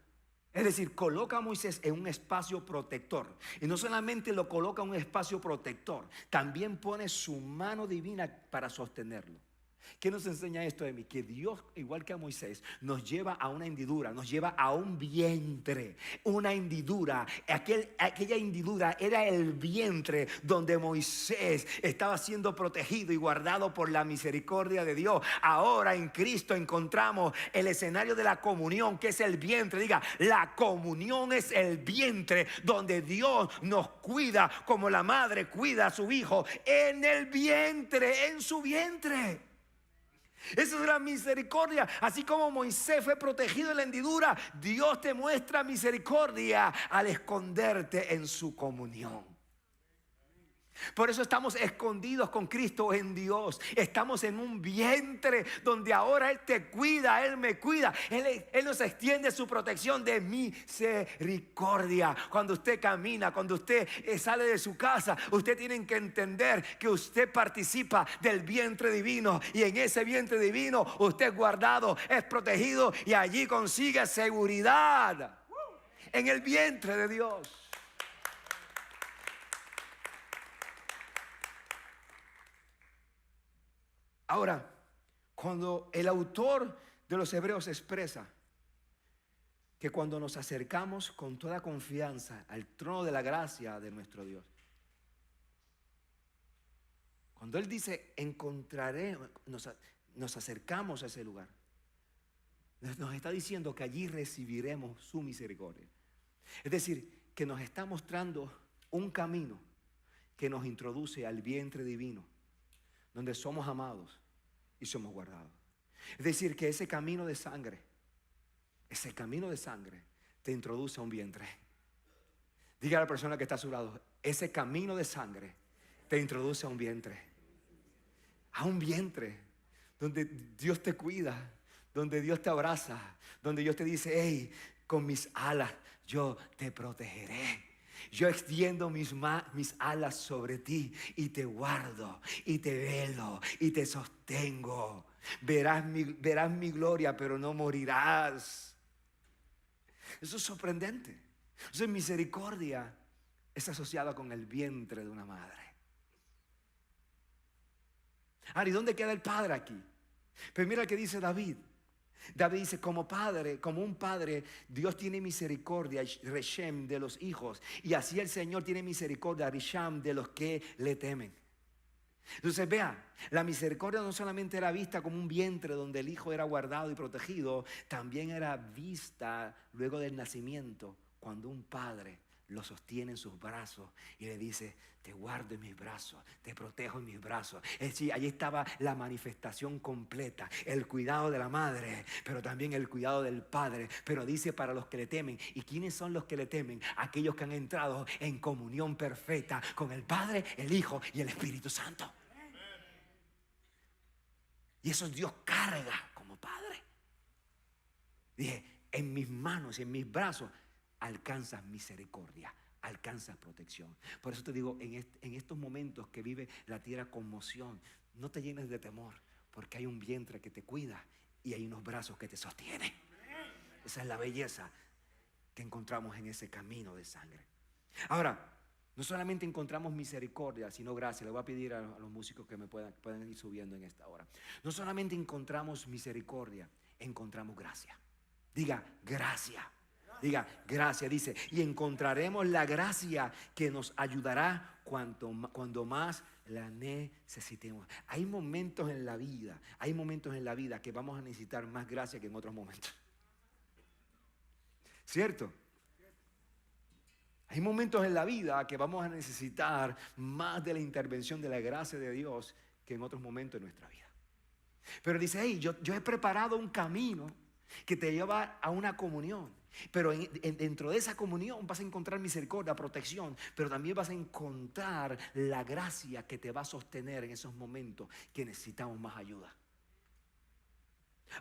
Es decir, coloca a Moisés en un espacio protector. Y no solamente lo coloca en un espacio protector, también pone su mano divina para sostenerlo. ¿Qué nos enseña esto de mí? Que Dios, igual que a Moisés, nos lleva a una hendidura, nos lleva a un vientre, una hendidura. Aquella hendidura era el vientre donde Moisés estaba siendo protegido y guardado por la misericordia de Dios. Ahora en Cristo encontramos el escenario de la comunión, que es el vientre. Diga, la comunión es el vientre donde Dios nos cuida como la madre cuida a su hijo en el vientre, en su vientre. Esa es la misericordia. Así como Moisés fue protegido en la hendidura, Dios te muestra misericordia al esconderte en su comunión. Por eso estamos escondidos con Cristo en Dios. Estamos en un vientre donde ahora Él te cuida, Él me cuida. Él nos extiende su protección de misericordia. Cuando usted camina, cuando usted sale de su casa, usted tiene que entender que usted participa del vientre divino. Y en ese vientre divino usted es guardado, es protegido y allí consigue seguridad. En el vientre de Dios. Ahora, cuando el autor de los Hebreos expresa que cuando nos acercamos con toda confianza al trono de la gracia de nuestro Dios, cuando él dice nos acercamos a ese lugar, nos está diciendo que allí recibiremos su misericordia. Es decir, que nos está mostrando un camino que nos introduce al vientre divino, donde somos amados y somos guardados. Es decir, que ese camino de sangre te introduce a un vientre. Diga a la persona que está a su lado: ese camino de sangre te introduce a un vientre. A un vientre donde Dios te cuida, donde Dios te abraza, donde Dios te dice: hey, con mis alas yo te protegeré. Yo extiendo mis alas sobre ti y te guardo y te velo y te sostengo. Verás mi gloria, pero no morirás. Eso es sorprendente. Entonces, misericordia es asociada con el vientre de una madre. Ahora, ¿y dónde queda el padre aquí? Pues mira lo que dice David. David dice: como un padre, Dios tiene misericordia, Reshem, de los hijos, y así el Señor tiene misericordia, Risham, de los que le temen. Entonces vea, la misericordia no solamente era vista como un vientre donde el hijo era guardado y protegido, también era vista luego del nacimiento, cuando un padre lo sostiene en sus brazos y le dice: te guardo en mis brazos, te protejo en mis brazos. Es decir, allí estaba la manifestación completa, el cuidado de la madre, pero también el cuidado del padre. Pero dice: para los que le temen. ¿Y quiénes son los que le temen? Aquellos que han entrado en comunión perfecta con el Padre, el Hijo y el Espíritu Santo. Y eso Dios carga como Padre. Dije: en mis manos y en mis brazos alcanzas misericordia, alcanzas protección. Por eso te digo, en estos momentos que vive la tierra conmoción, no te llenes de temor, porque hay un vientre que te cuida y hay unos brazos que te sostienen. Esa es la belleza que encontramos en ese camino de sangre. Ahora, no solamente encontramos misericordia, sino gracia. Le voy a pedir a los músicos que me puedan ir subiendo en esta hora. No solamente encontramos misericordia, encontramos gracia. Diga gracia. Diga gracia, dice, y encontraremos la gracia que nos ayudará cuando más la necesitemos. Hay momentos en la vida que vamos a necesitar más gracia que en otros momentos. ¿Cierto? Hay momentos en la vida que vamos a necesitar más de la intervención de la gracia de Dios que en otros momentos de nuestra vida. Pero dice, hey, yo he preparado un camino que te lleva a una comunión. Pero dentro de esa comunión vas a encontrar misericordia, protección, pero también vas a encontrar la gracia que te va a sostener en esos momentos que necesitamos más ayuda.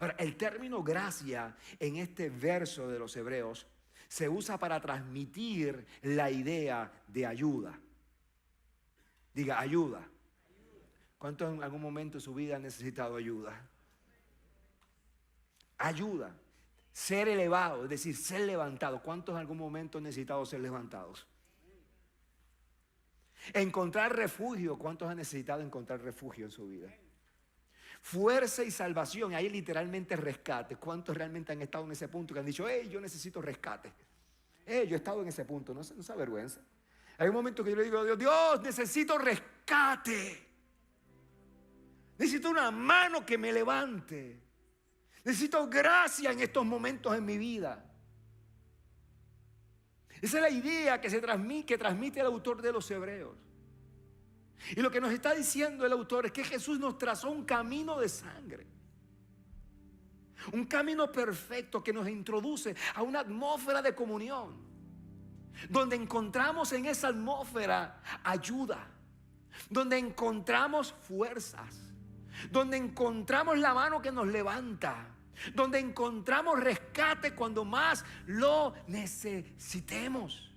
Ahora, el término gracia en este verso de los Hebreos se usa para transmitir la idea de ayuda. Diga, ayuda. ¿Cuántos en algún momento de su vida han necesitado ayuda? Ayuda. Ser elevado, es decir, ser levantado. ¿Cuántos en algún momento han necesitado ser levantados? Encontrar refugio. ¿Cuántos han necesitado encontrar refugio en su vida? Fuerza y salvación. Ahí literalmente rescate. ¿Cuántos realmente han estado en ese punto que han dicho, hey, yo necesito rescate? Yo he estado en ese punto, no se avergüenza. Hay un momento que yo le digo a Dios, Dios, necesito rescate. Necesito una mano que me levante. Necesito gracia en estos momentos en mi vida. Esa es la idea que transmite el autor de los Hebreos. Y lo que nos está diciendo el autor es que Jesús nos trazó un camino de sangre. Un camino perfecto que nos introduce a una atmósfera de comunión, donde encontramos en esa atmósfera ayuda, donde encontramos fuerzas, donde encontramos la mano que nos levanta, donde encontramos rescate cuando más lo necesitemos.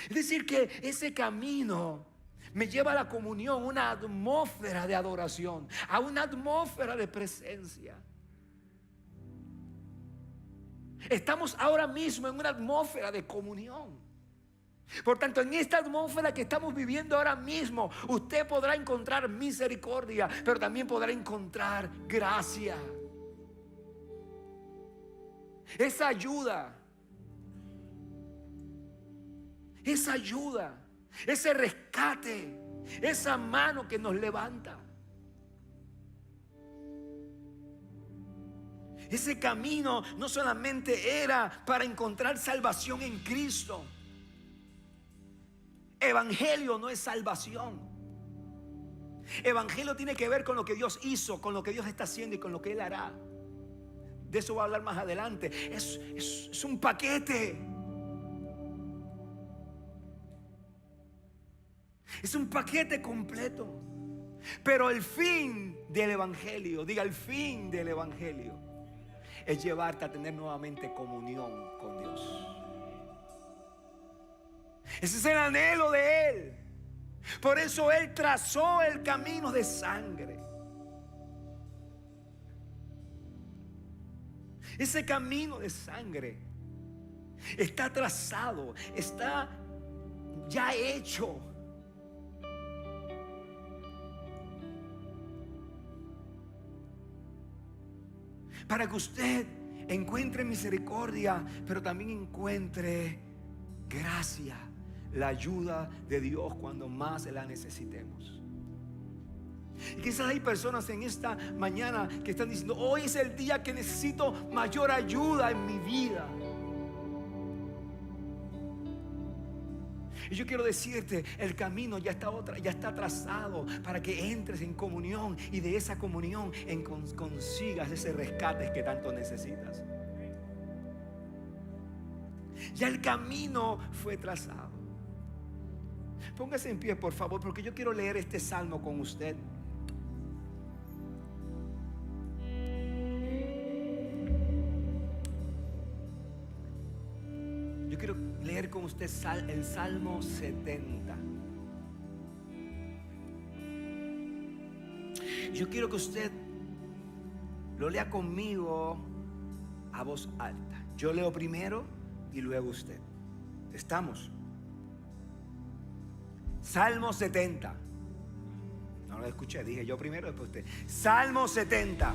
Es decir, que ese camino me lleva a la comunión, una atmósfera de adoración, a una atmósfera de presencia. Estamos ahora mismo en una atmósfera de comunión. Por tanto, en esta atmósfera que estamos viviendo ahora mismo, usted podrá encontrar misericordia, pero también podrá encontrar gracia. Esa ayuda, ese rescate, esa mano que nos levanta. Ese camino no solamente era para encontrar salvación en Cristo. Evangelio no es salvación. Evangelio tiene que ver con lo que Dios hizo, con lo que Dios está haciendo y con lo que Él hará. De eso voy a hablar más adelante. Es un paquete. Es un paquete completo. Pero el fin del Evangelio, diga el fin del Evangelio, es llevarte a tener nuevamente comunión con Dios. Ese es el anhelo de Él. Por eso Él trazó el camino de sangre. Ese camino de sangre está trazado, está ya hecho. Para que usted encuentre misericordia, pero también encuentre gracia, la ayuda de Dios cuando más la necesitemos. Y quizás hay personas en esta mañana que están diciendo, hoy es el día que necesito mayor ayuda en mi vida. Y yo quiero decirte, el camino ya está trazado para que entres en comunión y de esa comunión consigas ese rescate que tanto necesitas. Ya el camino fue trazado. Póngase en pie, por favor, porque yo quiero leer este salmo con usted. Yo quiero leer con usted el Salmo 70. Yo quiero que usted lo lea conmigo a voz alta. Yo leo primero y luego usted. ¿Estamos? Salmo 70. No lo escuché, dije yo primero, después usted. Salmo 70.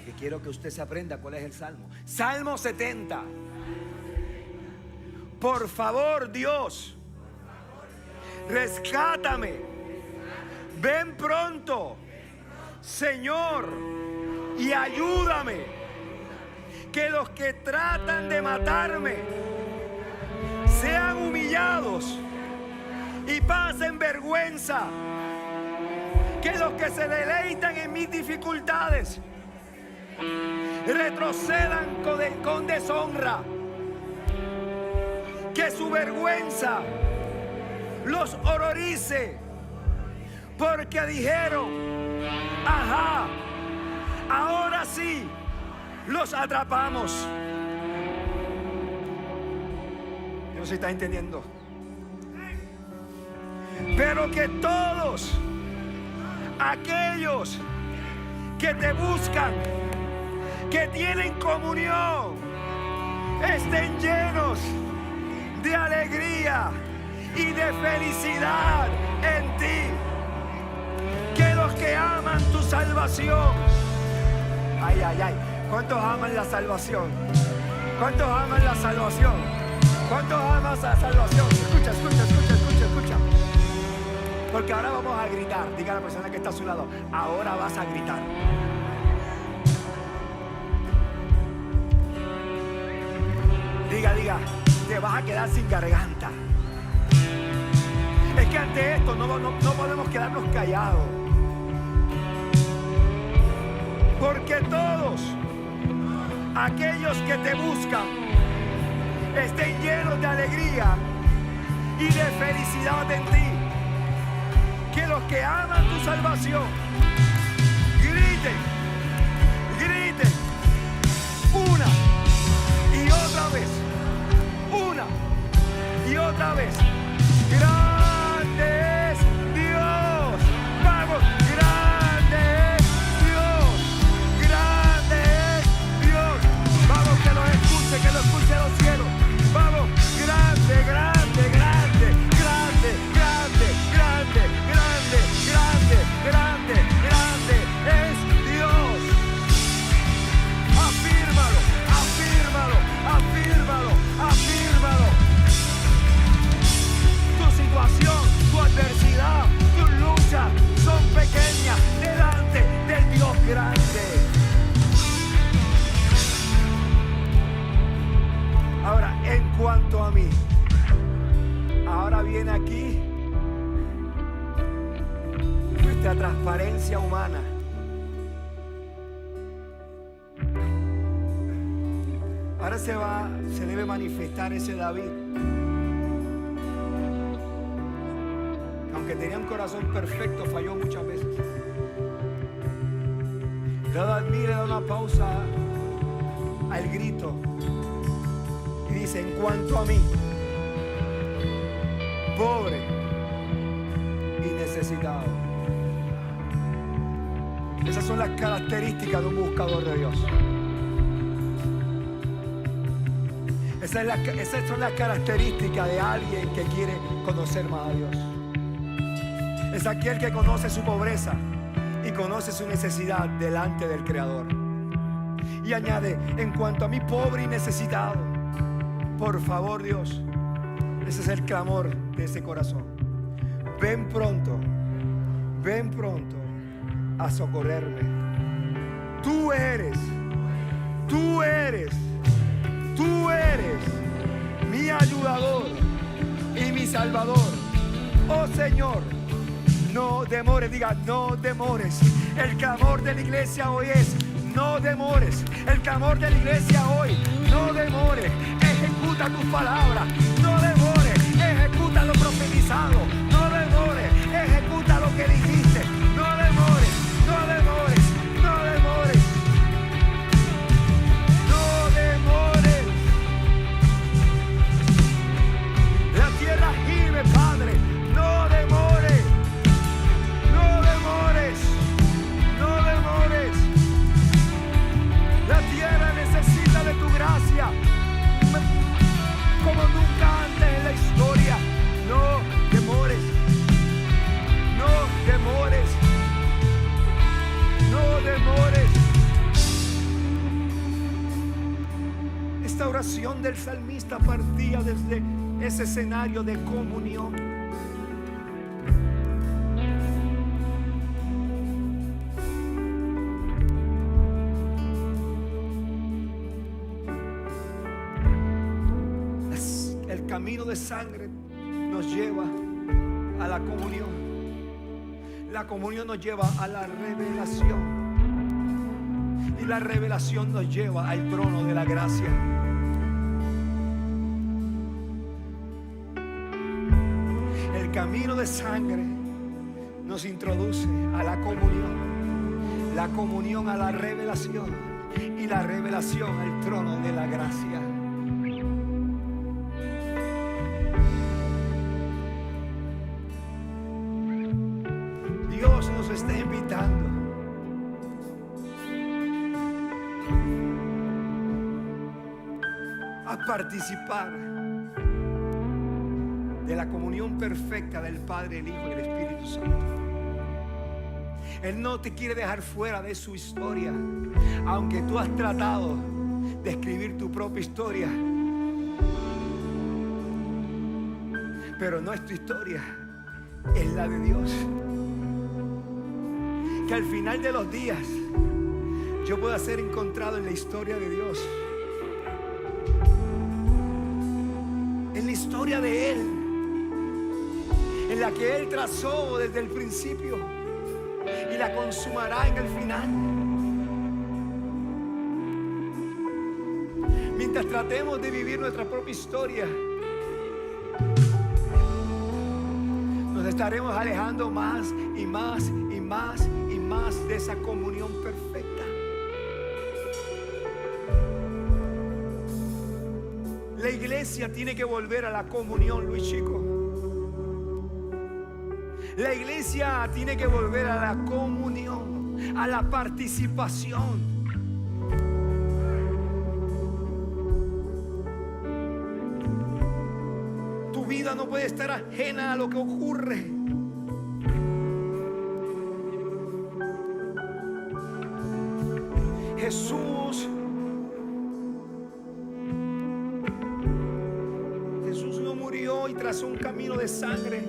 Que quiero que usted se aprenda cuál es el salmo. Salmo 70. Por favor, Dios, rescátame. Ven pronto, Señor, y ayúdame. Que los que tratan de matarme sean humillados y pasen vergüenza. Que los que se deleitan en mis dificultades retrocedan con deshonra. Que su vergüenza los horrorice, porque dijeron: ajá, ahora sí los atrapamos. No sé si está entendiendo. Pero que todos aquellos que te buscan, que tienen comunión, estén llenos de alegría y de felicidad en ti. Que los que aman tu salvación. Ay, ay, ay. ¿Cuántos aman la salvación? ¿Cuántos aman la salvación? ¿Cuántos aman la salvación? Escucha, escucha, escucha, escucha, escucha. Porque ahora vamos a gritar. Diga a la persona que está a su lado: ahora vas a gritar. Diga, diga, te vas a quedar sin garganta. Es que ante esto no podemos quedarnos callados. Porque todos aquellos que te buscan estén llenos de alegría y de felicidad en ti. Que los que aman tu salvación griten, griten una y otra vez, una y otra vez: grande es Dios. Vamos, grande es Dios, grande es Dios. Vamos, que lo escuche los cielos. Vamos, grande, grande, grande, grande, grande, grande, grande, grande, grande, grande es Dios. Afírmalo, afírmalo, afírmalo, afírmalo. Tu situación, tu adversidad, tus luchas son pequeñas delante del Dios grande. Ahora, en cuanto a mí, ahora viene aquí nuestra transparencia humana. Ahora se debe manifestar ese David, aunque tenía un corazón perfecto, falló muchas veces. David da una pausa al grito y dice: en cuanto a mí, pobre y necesitado. Esas son las características de un buscador de Dios. Esas son las características de alguien que quiere conocer más a Dios. Es aquel que conoce su pobreza y conoce su necesidad delante del Creador. Y añade: en cuanto a mí, pobre y necesitado. Por favor, Dios, ese es el clamor de ese corazón. Ven pronto a socorrerme. Tú eres mi ayudador y mi salvador. Oh Señor, no demores. Diga: no demores. El clamor de la iglesia hoy es: no demores. El clamor de la iglesia hoy: no demores. Ejecuta tus palabras, no demores. Ejecuta lo profetizado, no demores. Ejecuta lo que dijiste, no demores, no demores, no demores, no demores. La tierra gime, Padre, no demores, no demores, no demores. La tierra necesita de tu gracia como nunca donde el salmista partía desde ese escenario de comunión. El camino de sangre nos lleva a la comunión. La comunión nos lleva a la revelación. Y la revelación nos lleva al trono de la gracia. El camino de sangre nos introduce a la comunión a la revelación y la revelación al trono de la gracia. Dios nos está invitando a participar de la comunión perfecta del Padre, el Hijo y el Espíritu Santo. Él no te quiere dejar fuera de su historia, aunque tú has tratado de escribir tu propia historia, pero no es tu historia, es la de Dios. Que al final de los días yo pueda ser encontrado en la historia de Dios, en la historia de Él, en la que Él trazó desde el principio y la consumará en el final. Mientras tratemos de vivir nuestra propia historia, nos estaremos alejando más y más y más y más de esa comunión perfecta. La iglesia tiene que volver a la comunión, Luis Chico. La iglesia tiene que volver a la comunión, a la participación. Tu vida no puede estar ajena a lo que ocurre. Jesús no murió y trazó un camino de sangre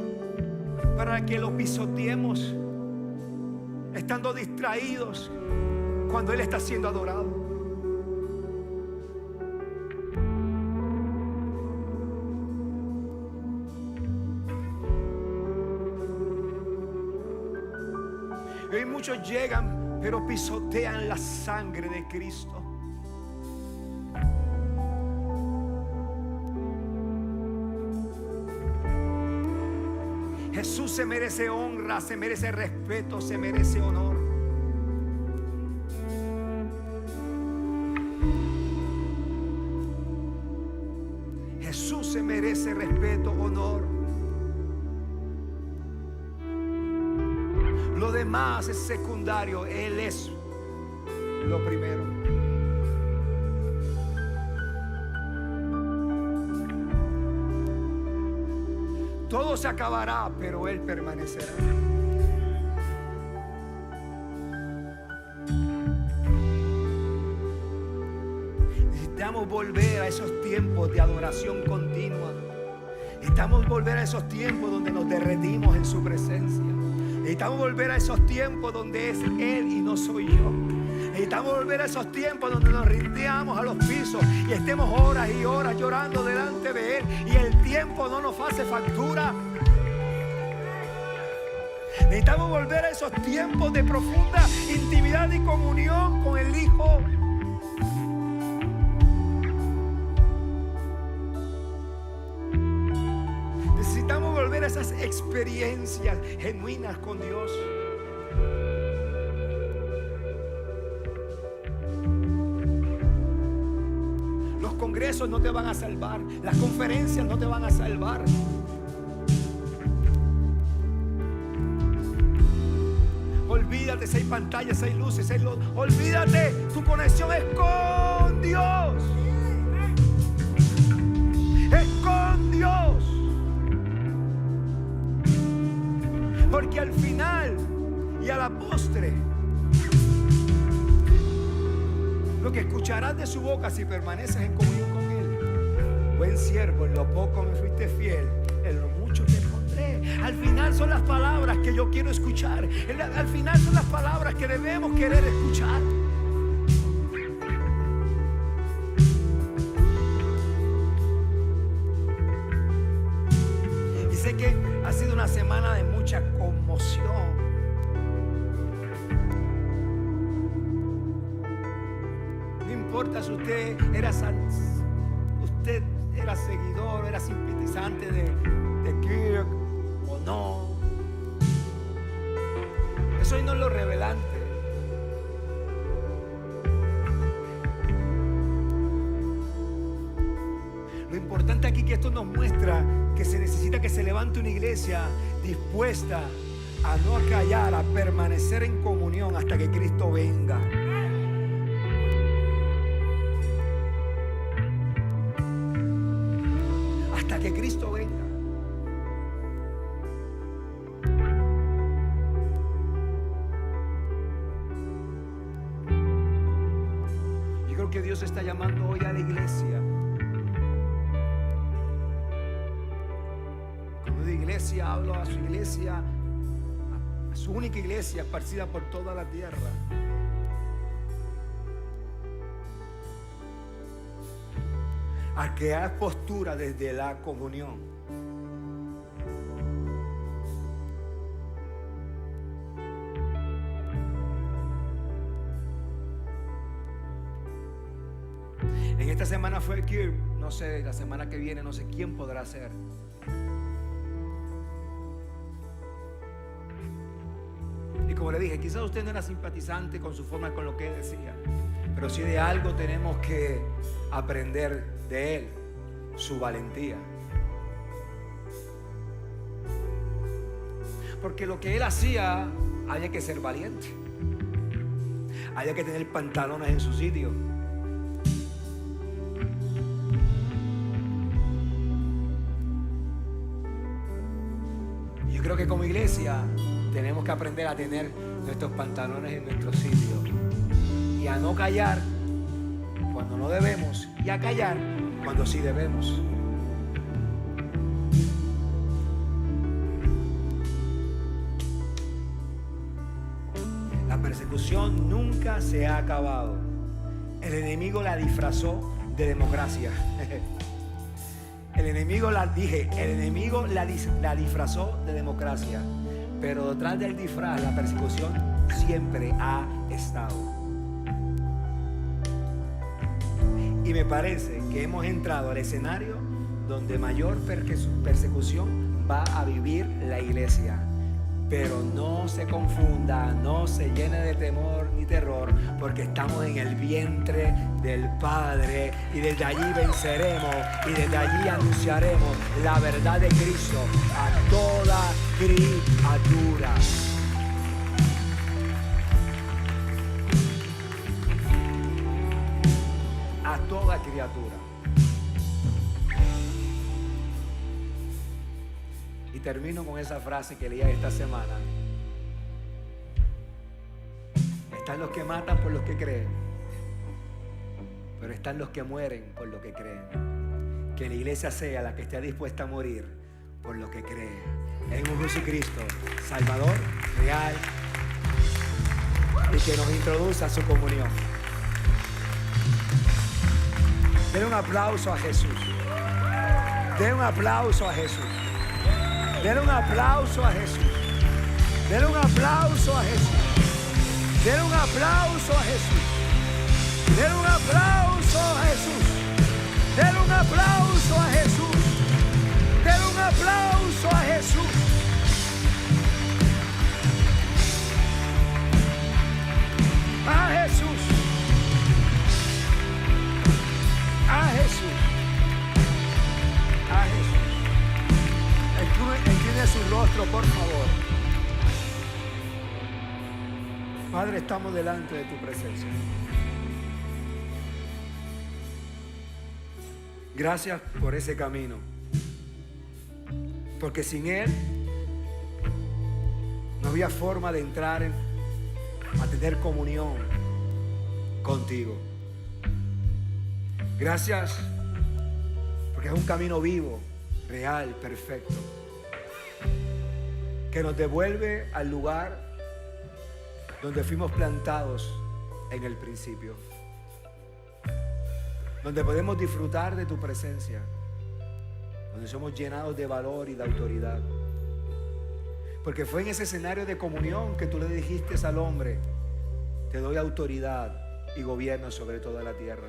para que lo pisoteemos, estando distraídos cuando Él está siendo adorado. Y hoy muchos llegan, pero pisotean la sangre de Cristo. Jesús se merece honra, se merece respeto, se merece honor. Jesús se merece respeto, honor. Lo demás es secundario, Él es lo primero. Todo se acabará, pero Él permanecerá. Necesitamos volver a esos tiempos de adoración continua. Necesitamos volver a esos tiempos donde nos derretimos en su presencia. Necesitamos volver a esos tiempos donde es Él y no soy yo. Necesitamos volver a esos tiempos donde nos rindamos a los pisos y estemos horas y horas llorando delante de Él y el tiempo no nos hace factura. Necesitamos volver a esos tiempos de profunda intimidad y comunión con el Hijo. Necesitamos volver a esas experiencias genuinas con Dios. Los congresos no te van a salvar, las conferencias no te van a salvar. Olvídate si hay pantallas, si hay luces, si hay luz. Olvídate, tu conexión es con Dios. Es con Dios. Porque al final y a la postre, lo que escucharás de su boca si permaneces en comunión con Él buen siervo, en lo poco me fuiste fiel, en lo mucho te pondré. Al final son las palabras que yo quiero escuchar. Al final son las palabras que debemos querer escuchar. Y sé que ha sido una semana de mucha conmoción. No importa si usted era seguidor, era simpatizante de Kirk o no. Eso hoy no es lo relevante. Lo importante aquí es que esto nos muestra que se necesita que se levante una iglesia dispuesta a no acallar, a permanecer en comunión hasta que Cristo venga. Hasta que Cristo venga. Yo creo que Dios está llamando hoy a la iglesia. Cuando de iglesia hablo a su iglesia, a su única iglesia esparcida por toda la tierra. A crear postura desde la comunión. En esta semana fue Kirk, no sé, la semana que viene no sé quién podrá ser. Y como le dije, quizás usted no era simpatizante con su forma, con lo que él decía, pero si de algo tenemos que aprender de él, su valentía. Porque lo que él hacía, había que ser valiente, había que tener pantalones en su sitio. Y yo creo que como iglesia tenemos que aprender a tener nuestros pantalones en nuestro sitio y a no callar cuando no debemos y a callar cuando sí debemos. La persecución nunca se ha acabado. El enemigo la disfrazó de democracia. El enemigo la disfrazó de democracia. Pero detrás del disfraz, la persecución siempre ha estado. Y me parece que hemos entrado al escenario donde mayor persecución va a vivir la iglesia. Pero no se confunda, no se llene de temor ni terror, porque estamos en el vientre del Padre y desde allí venceremos y desde allí anunciaremos la verdad de Cristo a toda criatura. A toda criatura. Y termino con esa frase que leí esta semana. Están los que matan por los que creen, pero están los que mueren por lo que creen. Que la iglesia sea la que esté dispuesta a morir por lo que cree en un Jesucristo Salvador, real, y que nos introduce a su comunión. Den un aplauso a Jesús. Den un aplauso a Jesús. Den un aplauso a Jesús. Den un aplauso a Jesús. Den un aplauso a Jesús. Den un aplauso a Jesús. Den un aplauso a Jesús. Den un aplauso a Jesús. A Jesús. A Jesús. A Jesús. Incline su rostro, por favor. Padre, estamos delante de tu presencia. Gracias por ese camino. Porque sin él no había forma de entrar a tener comunión contigo. Gracias porque Porque es un camino vivo, real, perfecto, que nos devuelve al lugar donde fuimos plantados en el principio, donde podemos disfrutar de tu presencia, donde somos llenados de valor y de autoridad. Porque fue en ese escenario de comunión que tú le dijiste al hombre: te doy autoridad y gobierno sobre toda la tierra.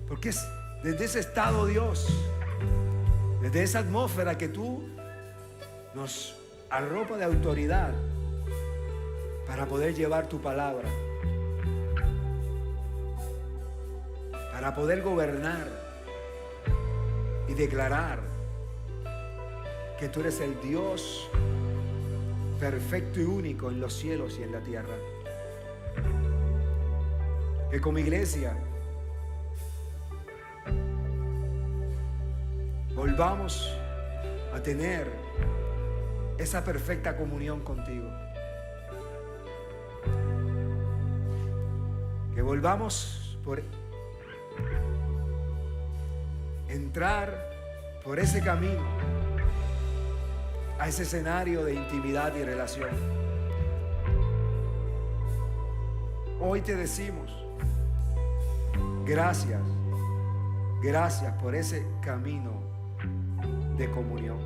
Porque es desde ese estado, Dios, desde esa atmósfera que tú nos arropa de autoridad para poder llevar tu palabra, para poder gobernar y declarar que tú eres el Dios perfecto y único en los cielos y en la tierra. Que como iglesia volvamos a tener esa perfecta comunión contigo. Que volvamos por entrar por ese camino a ese escenario de intimidad y relación. Hoy te decimos gracias, gracias por ese camino de comunión.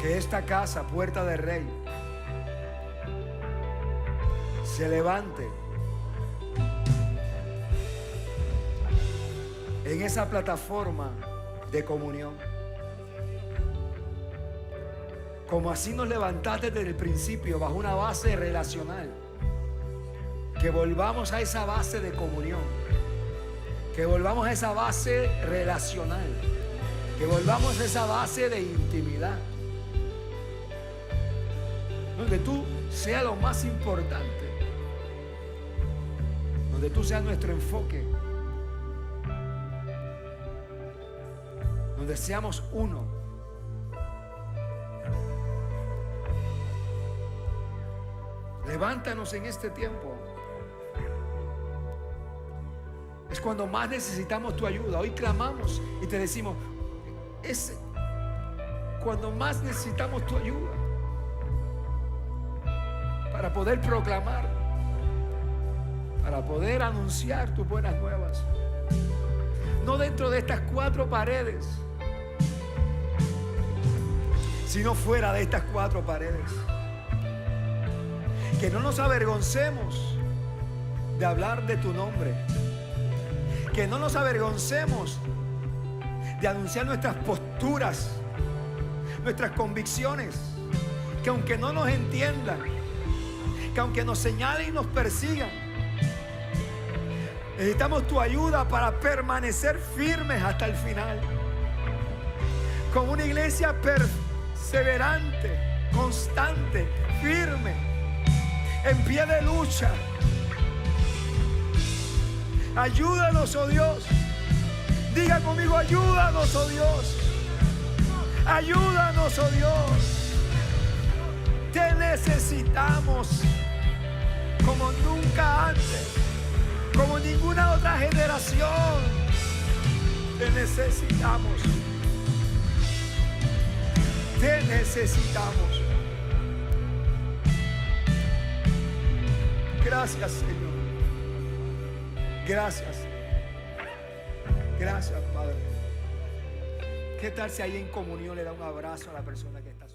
Que esta casa, Puerta del Rey, se levante en esa plataforma de comunión, como así nos levantaste desde el principio, bajo una base relacional. Que volvamos a esa base de comunión, que volvamos a esa base relacional, que volvamos a esa base de intimidad, donde tú seas lo más importante, donde tú seas nuestro enfoque, donde seamos uno. Levántanos en este tiempo. Es cuando más necesitamos tu ayuda. Hoy clamamos y te decimos, es cuando más necesitamos tu ayuda para poder proclamar, para poder anunciar tus buenas nuevas. No dentro de estas 4 paredes, sino fuera de estas 4 paredes. Que no nos avergoncemos de hablar de tu nombre. Que no nos avergoncemos de anunciar nuestras posturas, nuestras convicciones. Que aunque no nos entiendan, que aunque nos señalen y nos persigan, necesitamos tu ayuda para permanecer firmes hasta el final. Como una iglesia perseverante, constante, firme, en pie de lucha. Ayúdanos, oh Dios. Diga conmigo, ayúdanos, oh Dios. Ayúdanos, oh Dios. Te necesitamos como nunca antes, como ninguna otra generación. Te necesitamos. Te necesitamos. Gracias, Señor. Gracias. Gracias, Padre. ¿Qué tal si ahí en comunión le da un abrazo a la persona que está